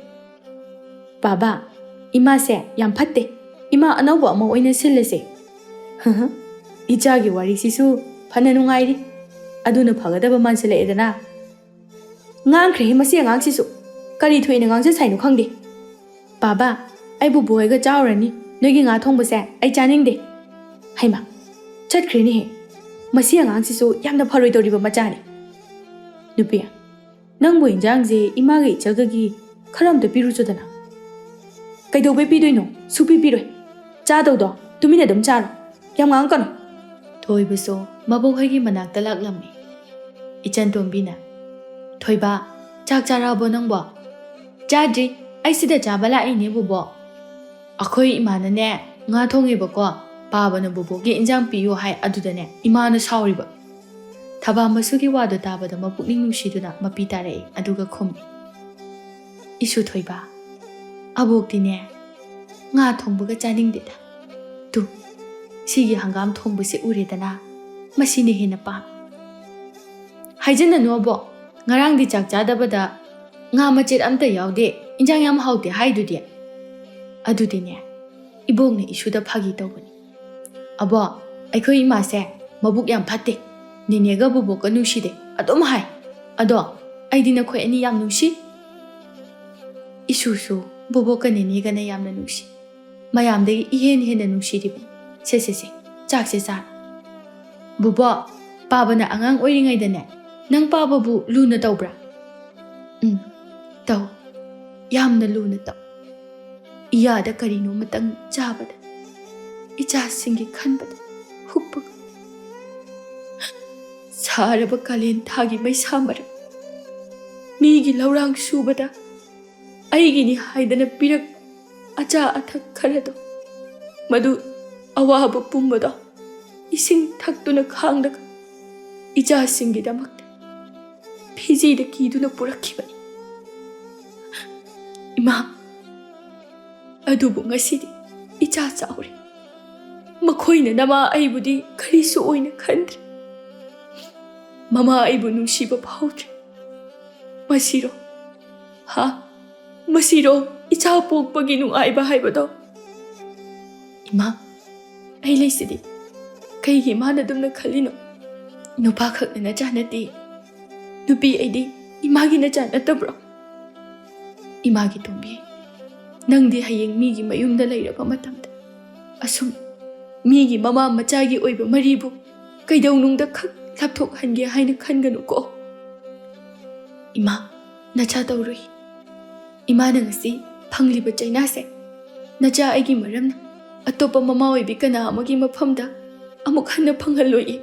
ꯕꯥꯕꯥ, ꯏꯃꯥꯁꯦ ꯌꯥꯝ ꯐꯠꯇꯦ, ꯏꯃꯥ ꯑꯅꯧꯕ ꯑꯃ ꯑꯣꯏꯅ ꯁꯤꯜꯂꯁꯦ꯫ ꯏꯆꯥꯒꯤ ꯋꯥꯔꯤꯁꯤꯁꯨ ꯐꯅ ꯅꯨꯡꯉꯥꯏꯔꯤ, ꯑꯗꯨꯅ ꯐꯒꯗꯕ ꯃꯥꯟꯁꯤꯜꯂꯛꯑꯦꯗꯅ꯫ ꯉꯥꯡꯈ꯭ꯔꯦꯍꯦ ꯃꯁꯤ ꯑꯉꯥꯡꯁꯤꯁꯨ, ꯀꯔꯤ ꯊꯣꯛꯏꯅ ꯉꯥꯡꯖ ꯁꯥꯏꯅꯣ ꯈꯪꯗꯦ꯫ ꯕꯥꯕꯥ, ꯑꯩ ꯕꯨꯕꯣꯛ ꯍꯣꯏꯒ ꯆꯥꯎꯔꯅꯤ, ꯅꯣꯏꯒꯤ ꯉꯥ ꯊꯣꯡꯕꯁꯦ ꯑꯩ ꯆꯥꯅꯤꯡꯗꯦ꯫ ꯍꯩꯃꯥ, ꯆꯠꯈ꯭ꯔꯦꯅꯦꯍꯦ, ꯃꯁꯤ ꯑꯉꯥꯡꯁꯤꯁꯨ ꯌꯥꯝꯅ ꯐꯔꯣꯏꯗꯧꯔꯤꯕ ꯃꯆꯥꯅꯤ꯫ ꯅꯨꯄꯤ, ꯅꯪꯕꯨ ꯏꯟꯖꯥꯡꯁꯦ ꯏꯃꯥꯒ ꯏꯆꯜꯒꯒꯤ ꯈꯔ ꯑꯝꯇ ꯄꯤꯔꯨꯆꯣꯗꯅ꯫ ꯀꯩꯗꯧꯕꯩ ꯄꯤꯗꯣꯏꯅꯣ? ꯁꯨꯛꯄꯤ ꯄꯤꯔꯣꯏ꯫ ꯆꯥꯗꯧꯗꯣ ꯇꯨꯃꯤꯟꯅ ꯑꯗꯨꯝ ꯆꯥꯔꯣ, ꯌꯥꯝ ꯉꯥꯡꯉꯛꯀꯅꯨ꯫ ꯊꯣꯏꯕꯁꯨ ꯃꯕꯣꯛꯍꯣꯏꯒꯤ ꯃꯅꯥꯛꯇ ꯂꯥꯛꯂꯝꯃꯤ꯫ ꯏꯆꯟꯇꯣꯝꯕꯤꯅ "ꯊꯣꯏꯕ, ꯆꯥꯛ ꯆꯥꯔꯛꯑꯕꯣ ꯅꯪꯕꯣ?" "ꯆꯥꯗ꯭ꯔꯤ, ꯑꯩ ꯁꯤꯗ ꯆꯥꯕ ꯂꯥꯛꯏꯅꯦ ꯕꯨꯕꯣꯛ꯫ ꯑꯩꯈꯣꯏ ꯏꯃꯥꯅꯅꯦ ꯉꯥ ꯊꯣꯡꯉꯦꯕꯀꯣ, ꯄꯥꯕꯅ ꯕꯨꯕꯣꯛꯀꯤ ꯏꯟꯖꯥꯡ ꯄꯤꯌꯨ ꯍꯥꯏ, ꯑꯗꯨꯗꯅꯦ ꯏꯃꯥꯅ ꯁꯥꯎꯔꯤꯕ." ꯊꯕꯥ ꯃꯁꯨꯒꯤ ꯋꯥꯗꯨ ꯇꯥꯕꯗ ꯃꯄꯨꯛꯅꯤꯡ ꯅꯨꯡꯁꯤꯗꯨꯅ ꯃꯄꯤ ꯇꯥꯔꯛꯏ, ꯑꯗꯨꯒ ꯈꯨꯝꯃꯤ꯫ "ꯏꯁꯨ ꯊꯣꯏꯕ, ꯑꯕꯣꯛꯇꯤꯅꯦ ꯉꯥ ꯊꯣꯡꯕꯒ ꯆꯥꯅꯤꯡꯗꯦꯗ꯫ ꯇꯨ, ꯁꯤꯒꯤ ꯍꯪꯒꯥꯝ ꯊꯣꯡꯕꯁꯦ ꯎꯔꯦꯗꯅ, ꯃꯁꯤꯅ ꯍꯦꯟꯅ ꯄꯥꯝꯃꯤ꯫ ꯍꯥꯏꯖꯟꯅꯅꯨ ꯑꯕꯣꯛ, ꯉꯔꯥꯡꯗꯤ ꯆꯥꯛ ꯆꯥꯗꯕꯗ ꯉꯥ ꯃꯆꯦꯠ ꯑꯝꯇ ꯌꯥꯎꯗꯦ, ꯏꯟꯖꯥꯡ ꯌꯥꯝ ꯍꯥꯎꯇꯦ ꯍꯥꯏꯗꯨꯗꯤ꯫ ꯑꯗꯨꯗꯤꯅꯦ, ꯏꯕꯣꯛꯅ ꯏꯁꯨꯗ ꯐꯥꯒꯤ ꯇꯧꯕꯅꯤ꯫ ꯑꯕꯣꯛ, ꯑꯩꯈꯣꯏ ꯏꯃꯥꯁꯦ ꯃꯕꯨꯛ ꯌꯥꯝ ꯐꯠꯇꯦ, ꯅꯦꯅꯦꯒ ꯕꯨꯕꯣꯛꯀ ꯅꯨꯡꯁꯤꯗꯦ ꯑꯗꯨꯝ ꯍꯥꯏ꯫ ꯑꯗꯣ ꯑꯩꯗꯤ ꯅꯈꯣꯏ ꯑꯅꯤ ꯌꯥꯝ ꯅꯨꯡꯁꯤ꯫ ꯏꯁꯨꯁꯨ ꯕꯨꯕꯣꯛꯀ ꯅꯦꯅꯦꯒꯅ ꯌꯥꯝꯅ ꯅꯨꯡꯁꯤ, ꯃꯌꯥꯝꯗꯒꯤ ꯏꯍꯦꯟ ꯍꯦꯟꯅ ꯅꯨꯡꯁꯤꯔꯤꯕꯅꯤ꯫ ꯁꯦ ꯆꯥꯛꯁꯦ ꯆꯥꯔꯣ꯫ ꯕꯨꯕꯣꯛ, ꯄꯥꯕꯅ ꯑꯉꯥꯡ ꯑꯣꯏꯔꯤꯉꯩꯗꯅꯦ, ꯅꯪ ꯄꯥꯕꯕꯨ ꯂꯨꯅ ꯇꯧꯕ꯭ꯔꯥ? ꯇꯧ, ꯌꯥꯝꯅ ꯂꯨꯅ ꯇꯧ꯫ ꯏꯌꯥꯗ ꯀꯔꯤꯅꯣꯃꯇꯪ ꯆꯥꯕꯗ, ꯏꯆꯥꯁꯤꯡꯒꯤ ꯈꯟꯕꯗ ꯍꯨꯛꯄꯒ, ꯁꯥꯔꯕ ꯀꯥꯂꯦꯟ ꯊꯥꯒꯤ ꯃꯩꯁꯥ ꯃꯔꯛ, ꯃꯤꯒꯤ ꯂꯧꯔꯥꯡ ꯁꯨꯕꯗ ꯑꯩꯒꯤꯅꯤ ꯍꯥꯏꯗꯅ ꯄꯤꯔꯛꯄ ꯑꯆꯥ ꯑꯊꯛ ꯈꯔꯗꯣ, ꯃꯗꯨ ꯑꯋꯥꯕ ꯄꯨꯝꯕꯗꯣ ꯏꯁꯤꯡ ꯊꯛꯇꯨꯅ ꯈꯥꯡꯂꯒ ꯏꯆꯥꯁꯤꯡꯒꯤꯗꯃꯛꯇ ꯐꯤꯖꯤꯗ ꯀꯤꯗꯨꯅ ꯄꯨꯔꯛꯈꯤꯕꯅꯤ꯫ ꯏꯃꯥ, ꯑꯗꯨꯕꯨ ꯉꯁꯤꯗꯤ ꯏꯆꯥ ꯆꯥꯎꯔꯦ, ꯃꯈꯣꯏꯅ ꯅꯃꯥ ꯑꯩꯕꯨꯗꯤ ꯀꯔꯤꯁꯨ ꯑꯣꯏꯅ ꯈꯟꯗ꯭ꯔꯦ, ꯃꯃꯥ ꯑꯩꯕꯨ ꯅꯨꯡꯁꯤꯕ ꯐꯥꯎꯗ꯭ꯔꯦ꯫ ꯃꯁꯤꯔꯣ, ꯃꯁꯤꯔꯣ ꯏꯆꯥ ꯄꯣꯛꯄꯒꯤ ꯅꯨꯡꯉꯥꯏꯕ ꯍꯥꯏꯕꯗꯣ? ꯏꯃꯥ, ꯑꯩ ꯂꯩꯁꯤꯗꯤ, ꯀꯩꯒꯤ ꯏꯃꯥꯅ ꯑꯗꯨꯝꯅ ꯈꯜꯂꯤꯅꯣ? ꯅꯨꯄꯥ ꯈꯛꯅ ꯅꯆꯥ ꯅꯠꯇꯦ, ꯅꯨꯄꯤ ꯑꯩꯗꯤ ꯏꯃꯥꯒꯤ ꯅꯆꯥ ꯅꯠꯇꯕ꯭ꯔꯣ? ꯏꯃꯥꯒꯤ ꯇꯣꯝꯕꯤ, ꯅꯪꯗꯤ ꯍꯌꯦꯡ ꯃꯤꯒꯤ ꯃꯌꯨꯝꯗ ꯂꯩꯔꯕ ꯃꯇꯝꯗ ꯑꯁꯨꯝ ꯃꯤꯒꯤ ꯃꯃꯥ ꯃꯆꯥꯒꯤ ꯑꯣꯏꯕ ꯃꯔꯤꯕꯨ ꯀꯩꯗꯧꯅꯨꯡꯗ ꯈꯛ ꯂꯥꯞꯊꯣꯛꯍꯟꯒꯦ ꯍꯥꯏꯅ ꯈꯟꯒꯅꯨꯀꯣ꯫ ꯏꯃꯥ, ꯅꯆꯥ ꯇꯧꯔꯣꯏ꯫ ꯏꯃꯥꯅ ꯉꯁꯤ ꯐꯪꯂꯤꯕ ꯆꯩꯅꯥꯁꯦ ꯅꯆꯥ ꯑꯩꯒꯤ ꯃꯔꯝꯅ ꯑꯇꯣꯞꯄ ꯃꯃꯥ ꯑꯣꯏꯕꯤ ꯀꯅꯥ ꯑꯃꯒꯤ ꯃꯐꯝꯗ ꯑꯃꯨꯛ ꯍꯟꯅ ꯐꯪꯍꯜꯂꯣꯏ꯫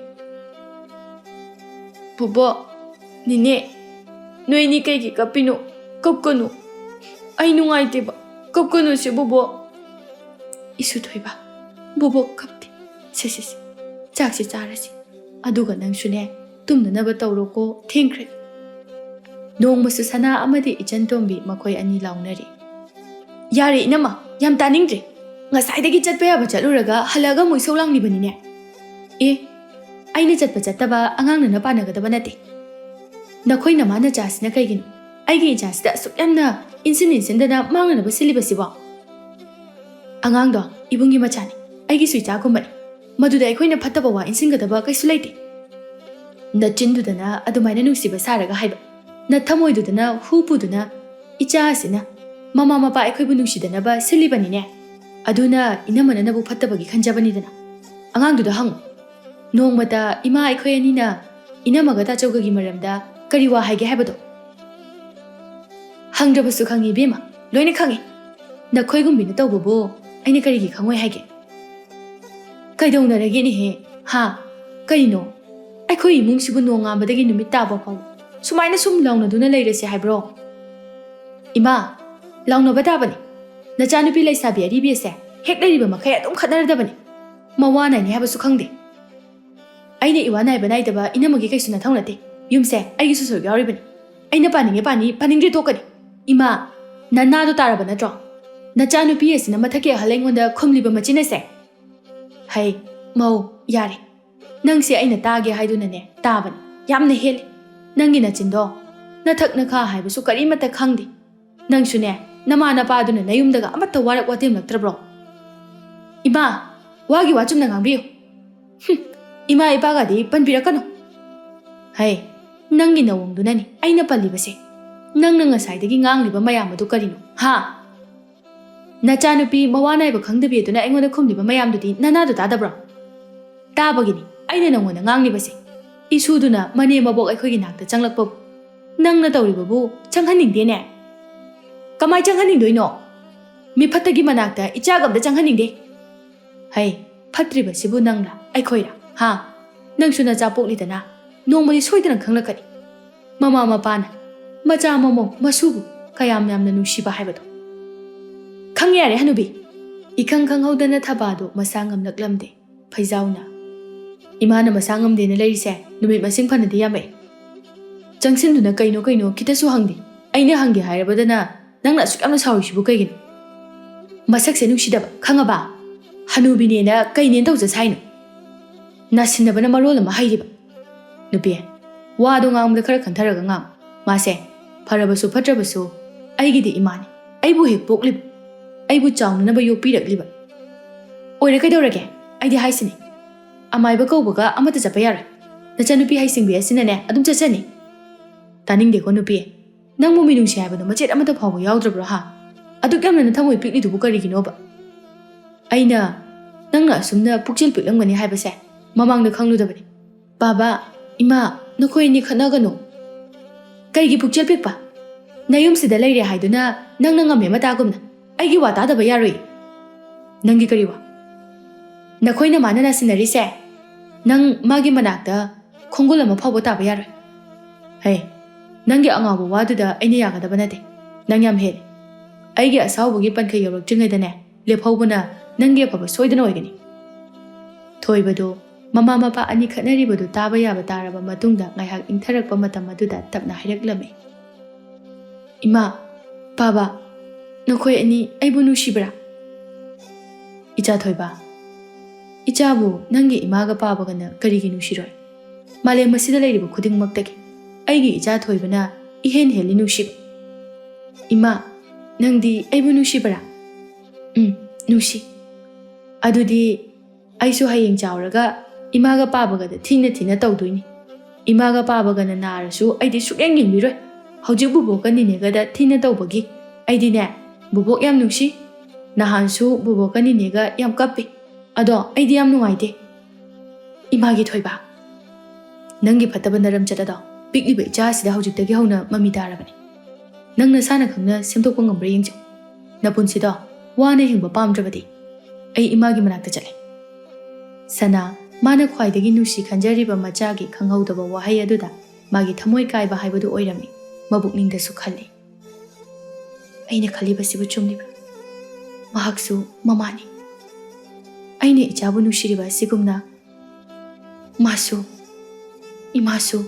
ꯕꯨꯕꯣꯛ, ꯅꯤꯅꯦ, ꯅꯣꯏꯅꯤ ꯀꯩꯒꯤ ꯀꯞꯄꯤꯅꯣ? ꯀꯞꯀꯅꯨ, ꯑꯩ ꯅꯨꯡꯉꯥꯏꯇꯦꯕ, ꯀꯞꯀꯅꯨꯁꯦ ꯕꯨꯕꯣꯛ꯫ ꯏꯁꯨꯊꯣꯏꯕ, ꯕꯨꯕꯣꯛ ꯀꯞꯇꯦ꯫ ꯁꯦ ꯆꯥꯛꯁꯦ ꯆꯥꯔꯁꯤ, ꯑꯗꯨꯒ ꯅꯪꯁꯨꯅꯦ ꯇꯨꯝꯅꯅꯕ ꯇꯧꯔꯣꯀꯣ, ꯊꯦꯡꯈ꯭ꯔꯦ꯫ ꯅꯣꯡꯃꯁꯨ ꯁꯅꯥ ꯑꯃꯗꯤ ꯏꯆꯟꯇꯣꯝꯕꯤ ꯃꯈꯣꯏ ꯑꯅꯤ ꯂꯥꯎꯅꯔꯤ꯫ ꯌꯥꯔꯦ ꯏꯅꯝꯃ, ꯌꯥꯝ ꯇꯥꯅꯤꯡꯗ꯭ꯔꯦ꯫ ꯉꯁꯥꯏꯗꯒꯤ ꯆꯠꯄ ꯌꯥꯕ ꯆꯠꯂꯨꯔꯒ ꯍꯜꯂꯛꯑꯒ ꯑꯃꯨꯛ ꯏꯁꯧ ꯂꯥꯡꯂꯤꯕꯅꯤꯅꯦ꯫ ꯑꯩꯅ ꯆꯠꯄ ꯆꯠꯇꯕ ꯑꯉꯥꯡꯅꯅ ꯄꯥꯅꯒꯗꯕ ꯅꯠꯇꯦ꯫ ꯅꯈꯣꯏ ꯅꯃꯥ ꯅꯆꯥꯁꯤꯅ ꯀꯩꯒꯤꯅꯣ ꯑꯩꯒꯤ ꯏꯆꯥꯁꯤꯗ ꯑꯁꯨꯛ ꯌꯥꯝꯅ ꯏꯟꯁꯤꯟꯗꯅ ꯃꯥꯡꯅꯅꯕ ꯁꯤꯜꯂꯤꯕꯁꯤꯕꯣ? ꯑꯉꯥꯡꯗꯣ ꯏꯕꯨꯡꯒꯤ ꯃꯆꯥꯅꯤ, ꯑꯩꯒꯤꯁꯨ ꯏꯆꯥꯒꯨꯝꯕꯅꯤ, ꯃꯗꯨꯗ ꯑꯩꯈꯣꯏꯅ ꯐꯠꯇꯕ ꯋꯥ ꯏꯟꯁꯤꯟꯒꯗꯕ ꯀꯩꯁꯨ ꯂꯩꯇꯦ꯫ ꯅꯆꯤꯟꯗꯨꯗꯅ ꯑꯗꯨꯃꯥꯏꯅ ꯅꯨꯡꯁꯤꯕ ꯁꯥꯔꯒ ꯍꯥꯏꯕ, ꯅꯊꯃꯣꯏꯗꯨꯗꯅ ꯍꯨ ꯄꯨꯗꯨꯅ ꯏꯆꯥ ꯑꯁꯤꯅ ꯃꯃꯥ ꯃꯄꯥ ꯑꯩꯈꯣꯏꯕꯨ ꯅꯨꯡꯁꯤꯗꯅꯕ ꯁꯤꯜꯂꯤꯕꯅꯤꯅꯦ꯫ ꯑꯗꯨꯅ ꯏꯅꯝꯃꯅ ꯅꯕꯨ ꯐꯠꯇꯕꯒꯤ ꯈꯟꯖꯕꯅꯤꯗꯅ꯫ ꯑꯉꯥꯡꯗꯨꯗ ꯍꯪꯉꯨ, ꯅꯣꯡꯃꯇ ꯏꯃꯥ ꯑꯩꯈꯣꯏ ꯑꯅꯤꯅ ꯏꯅꯝꯃꯒ ꯇꯥꯆꯧꯒꯒꯤ ꯃꯔꯝꯗ ꯀꯔꯤ ꯋꯥ ꯍꯥꯏꯒꯦ ꯍꯥꯏꯕꯗꯣ? ꯍꯪꯗ꯭ꯔꯕꯁꯨ ꯈꯪꯉꯤ ꯏꯕꯦꯝꯃ, ꯂꯣꯏꯅ ꯈꯪꯉꯤ꯫ ꯅꯈꯣꯏꯒꯨꯝꯕꯤꯅ ꯇꯧꯕꯕꯨ ꯑꯩꯅ ꯀꯔꯤꯒꯤ ꯈꯪꯉꯣꯏ ꯍꯥꯏꯒꯦ? ꯀꯩꯗꯧꯅꯔꯒꯦꯅꯦꯍꯦ? ꯀꯩꯅꯣ, ꯑꯩꯈꯣꯏ ꯏꯃꯨꯡꯁꯤꯕꯨ ꯅꯣꯡꯉꯥꯟꯕꯗꯒꯤ ꯅꯨꯃꯤꯠ ꯇꯥꯕ ꯐꯥꯎ ꯁꯨꯃꯥꯏꯅ ꯁꯨꯝ ꯂꯥꯎꯅꯗꯨꯅ ꯂꯩꯔꯁꯦ ꯍꯥꯏꯕ꯭ꯔꯣ? ꯏꯃꯥ, ꯂꯥꯎꯅꯕ ꯇꯥꯕꯅꯤ꯫ ꯅꯆꯥꯅꯨꯄꯤ ꯂꯩꯁꯥꯕꯤ ꯑꯔꯤꯕꯤ ꯑꯁꯦ ꯍꯦꯛ ꯂꯩꯔꯤꯕ ꯃꯈꯩ ꯑꯗꯨꯝ ꯈꯠꯅꯔꯗꯕꯅꯤ, ꯃꯋꯥ ꯅꯥꯏꯅꯤ ꯍꯥꯏꯕꯁꯨ ꯈꯪꯗꯦ꯫ ꯑꯩꯅ ꯏꯋꯥ ꯅꯥꯏꯕ ꯅꯥꯏꯗꯕ ꯏꯅꯝꯃꯒꯤ ꯀꯩꯁꯨ ꯅꯊꯧ ꯅꯠꯇꯦ, ꯌꯨꯝꯁꯦ ꯑꯩꯒꯤꯁꯨ ꯁꯔꯨꯛ ꯌꯥꯎꯔꯤꯕꯅꯤ꯫ ꯑꯩꯅ ꯄꯥꯅꯤꯡꯉꯦ ꯄꯥꯅꯤ, ꯄꯥꯅꯤꯡꯗ꯭ꯔꯦ ꯇꯣꯛꯀꯅꯤ꯫ ꯏꯃꯥ, ꯅꯅꯥꯗꯣ ꯇꯥꯔꯕ ꯅꯠꯇ꯭ꯔꯣ? ꯅꯆꯥꯅꯨꯄꯤ ꯑꯁꯤꯅ ꯃꯊꯛꯀꯤ ꯑꯍꯜ ꯑꯩꯉꯣꯟꯗ ꯈꯨꯝꯂꯤꯕ ꯃꯆꯤꯟ ꯑꯁꯦ? ꯍꯩ ꯃꯧ, ꯌꯥꯔꯦ, ꯅꯪꯁꯦ ꯑꯩꯅ ꯇꯥꯒꯦ ꯍꯥꯏꯗꯨꯅꯅꯦ ꯇꯥꯕꯅꯤ, ꯌꯥꯝꯅ ꯍꯦꯜꯂꯤ꯫ ꯅꯪꯒꯤ ꯅꯆꯤꯟꯗꯣ ꯅꯊꯛ ꯅꯈꯥ ꯍꯥꯏꯕꯁꯨ ꯀꯔꯤꯃꯠꯇ ꯈꯪꯗꯦ꯫ ꯅꯪꯁꯨꯅꯦ ꯅꯃꯥ ꯅꯄꯥꯗꯨꯅ ꯅꯌꯨꯝꯗꯒ ꯑꯃꯠꯇ ꯋꯥꯔꯛ ꯋꯥꯇꯦꯝꯂꯛꯇ꯭ꯔꯕ꯭ꯔꯣ? ꯏꯃꯥ, ꯋꯥꯒꯤ ꯋꯥ ꯆꯨꯝꯅ ꯉꯥꯡꯕꯤꯌꯨ꯫ ꯏꯃꯥ ꯏꯄꯥꯒꯗꯤ ꯄꯟꯕꯤꯔꯛꯀꯅꯨ꯫ ꯍꯩ, ꯅꯪꯒꯤ ꯅꯋꯣꯡꯗꯨꯅꯅꯤ ꯑꯩꯅ ꯄꯜꯂꯤꯕꯁꯦ꯫ ꯅꯪꯅ ꯉꯁꯥꯏꯗꯒꯤ ꯉꯥꯡꯂꯤꯕ ꯃꯌꯥꯝ ꯑꯗꯨ ꯀꯔꯤꯅꯣ? ꯅꯆꯥꯅꯨꯄꯤ ꯃꯋꯥ ꯅꯥꯏꯕ ꯈꯪꯗꯕꯤ ꯑꯗꯨꯅ ꯑꯩꯉꯣꯟꯗ ꯈꯨꯝꯂꯤꯕ ꯃꯌꯥꯝꯗꯨꯗꯤ ꯅꯅꯥꯗꯣ ꯇꯥꯗꯕ꯭ꯔꯣ? ꯇꯥꯕꯒꯤꯅꯤ ꯑꯩꯅ ꯅꯉꯣꯟꯗ ꯉꯥꯡꯂꯤꯕꯁꯦ꯫ ꯏꯁꯨꯗꯨꯅ ꯃꯅꯦ ꯃꯕꯣꯛ ꯑꯩꯈꯣꯏꯒꯤ ꯅꯥꯛꯇ ꯆꯪꯂꯛꯄꯕꯨ ꯅꯪꯅ ꯇꯧꯔꯤꯕꯕꯨ ꯆꯪꯍꯟꯅꯤꯡꯗꯦꯅꯦ? ꯀꯃꯥꯏ ꯆꯪꯍꯟꯅꯤꯡꯗꯣꯏꯅꯣ? ꯃꯤꯐꯠꯇꯒꯤ ꯃꯅꯥꯛꯇ ꯏꯆꯥꯒ ꯑꯝꯇ ꯆꯪꯍꯟꯅꯤꯡꯗꯦ꯫ ꯍꯩ, ꯐꯠꯇ꯭ꯔꯤꯕꯁꯤꯕꯨ ꯅꯪꯔꯥ ꯑꯩꯈꯣꯏꯔꯥ? ꯅꯪꯁꯨ ꯅꯆꯥ ꯄꯣꯛꯂꯤꯗꯅ, ꯅꯣꯡꯃꯗꯤ ꯁꯣꯏꯗꯅ ꯈꯪꯂꯛꯀꯅꯤ, ꯃꯃꯥ ꯃꯄꯥꯅ ꯃꯆꯥ ꯃꯃꯧ ꯃꯁꯨꯕꯨ ꯀꯌꯥꯝ ꯌꯥꯝꯅ ꯅꯨꯡꯁꯤꯕ ꯍꯥꯏꯕꯗꯣ꯫ ꯈꯪ ꯌꯥꯔꯦ ꯍꯅꯨꯕꯤ꯫ ꯏꯈꯪ ꯈꯪꯍꯧꯗꯅ ꯊꯕꯥꯗꯣ ꯃꯁꯥ ꯉꯝꯂꯛꯂꯝꯗꯦ ꯐꯩꯖꯥꯎꯅ꯫ ꯏꯃꯥꯅ ꯃꯁꯥ ꯉꯝꯗꯦꯅ ꯂꯩꯔꯤꯁꯦ ꯅꯨꯃꯤꯠ ꯃꯁꯤꯡ ꯐꯅꯗꯤ ꯌꯥꯝꯃꯛꯑꯦ꯫ ꯆꯪꯁꯤꯟꯗꯨꯅ ꯀꯩꯅꯣ ꯈꯤꯇꯁꯨ ꯍꯪꯗꯦ꯫ ꯑꯩꯅ ꯍꯪꯒꯦ ꯍꯥꯏꯔꯕꯗꯅ ꯅꯪꯅ ꯑꯁꯨꯛ ꯌꯥꯝꯅ ꯁꯥꯎꯔꯤꯁꯤꯕꯨ ꯀꯩꯒꯤꯅꯣ? ꯃꯁꯛꯁꯦ ꯅꯨꯡꯁꯤꯗꯕ ꯈꯪꯉꯕ? ꯍꯅꯨꯕꯤꯅꯦꯅ ꯀꯩꯅꯦꯅ ꯇꯧꯖ ꯁꯥꯏꯅꯣ? nasinabana marol ama hairiba nupi wado ngangda khara khantaraga ngang mase farabasu fatrabasu aigidi imani aibu hek poklib aibu chawnanaba yokpirakliba oira kaidorage aidi haisini amaiba kawbaga amata chapa yara nachanupi haisingbi asinane adum chachani taningde ko nupi nang mo minungsi haibado machet amata phawba yawdrabra ha aduk yamna thamoi pikli dubu kariginoba aina nangna asumna pukchil piklamgani haibase mamangda khangludabani baba ima nakoi ni khanagano kaigi pukchil pikpa nayum sida leire haiduna nangna ngame matagumna aigi wa tadaba yaroi nangi kariwa nakoina manana sinarise nang magi manakta khongol ama phawba taba yaroi hey nangi angabu waduda aina yagadaba nate nang yam hele aigi asawbugi pankha yorokjingaidane lephawbuna nangi afaba soidana oigani thoibado mama mapa ani khatnaribadu taba yaba taraba matungda ngaihak ingtharakpa matam aduda tapna hairaklamai ima baba nakoi ani aibu nushibra icha thoiba ichabu nangi imaga pabagana karigi nushiroi malem masida leiriba khuding maktaki aigi icha thoibana ihen heli nushib ima nangdi aibu nushibra nushi adudi aisu hayeng chawraga imaga pabagada thina thina tawdoini imaga pabagana narasu aidi sukyang yengbiroi hojik bubokani negada thina tawbagi aidi ne bubok yam nushi nahansu bubokani nega yam kappe ado aidi yam nungaite imagi thoiba nangi phataba naram chatado pikliba icha sida hojiktagi hauna mami tarabani nangna sana khangna semtokpa ngambra yengjo napunsida wana hingba pamdrabadi ai imagi manakta chale sana mana khwaidagi nusi khanjariba machagi khanghaudaba wahai aduda magi thamoi kaiba haibadu oirami mabukningda su khalli aina khaliba sibu chumlibra mahaksu mamani aina ichabu nushiriba sigumna masu imasu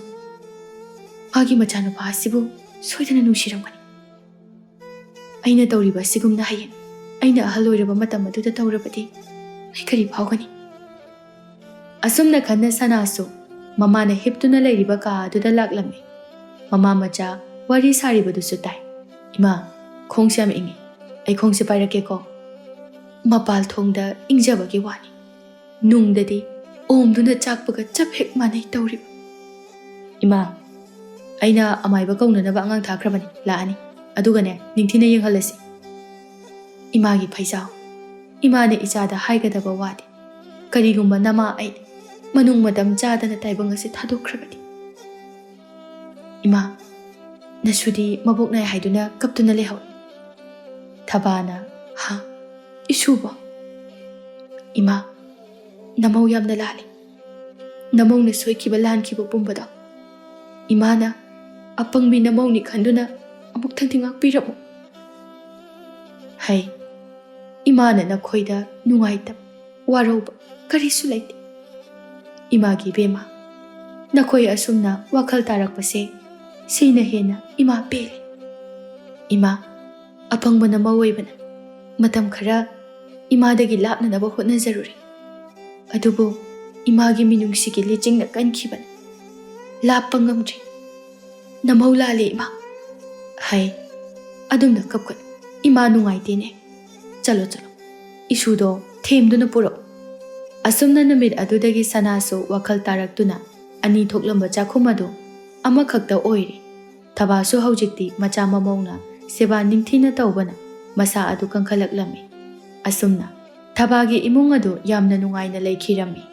magi machanu ba sibu soidana nushiramgani aina tawriba sigumna hayen aina ahaloiraba matam aduda tawrabadi ai kari phawgani asumna khanna sanasu mamana hiptuna leiriba ka aduda laklame mama macha wari saribadu su tai ima khongsyam ingi ai khongse pairake ko mapal thongda ingjabagi wani nungdadi omduna chakpaga chaphek manai tawriba ima aina amaiba kaunanaba angang thakrabani laani adugane ningthina yenghalasi imagi phaisao imane ichada haigadaba wadi karigumba nama ai manung madam chadana taibang ase thadokhrabadi ima nasudi maboknai haiduna kaptuna lehaw thabana ha isuba ima namau yamna lali namau ne soikiba lankiba pumbada imana apangmi namau ni khanduna amuk thangthingak piramu hai imana na khoida nungaitab waroba karisu laite imagi bema nakhoi asumna wakhal tarakpase sina hena ima pele ima apangbana mawoibana matam khara imadagi lapnanaba hotna zaruri adubu imagi minungsigi licingna kankhibana lappa ngamdri namau lale ima hai adumna kapkan ima nungaitene chalo chalo isudo themduna puro asumna namit adudagi sanasu wakhal taraktuna ani thoklamba chakhumadu ama khakta oiri thabasu haujikti macha mamongna seba ningthina tawbana masa adu kankhalak lami asumna thabagi imung adu yamna nungaina leikhirami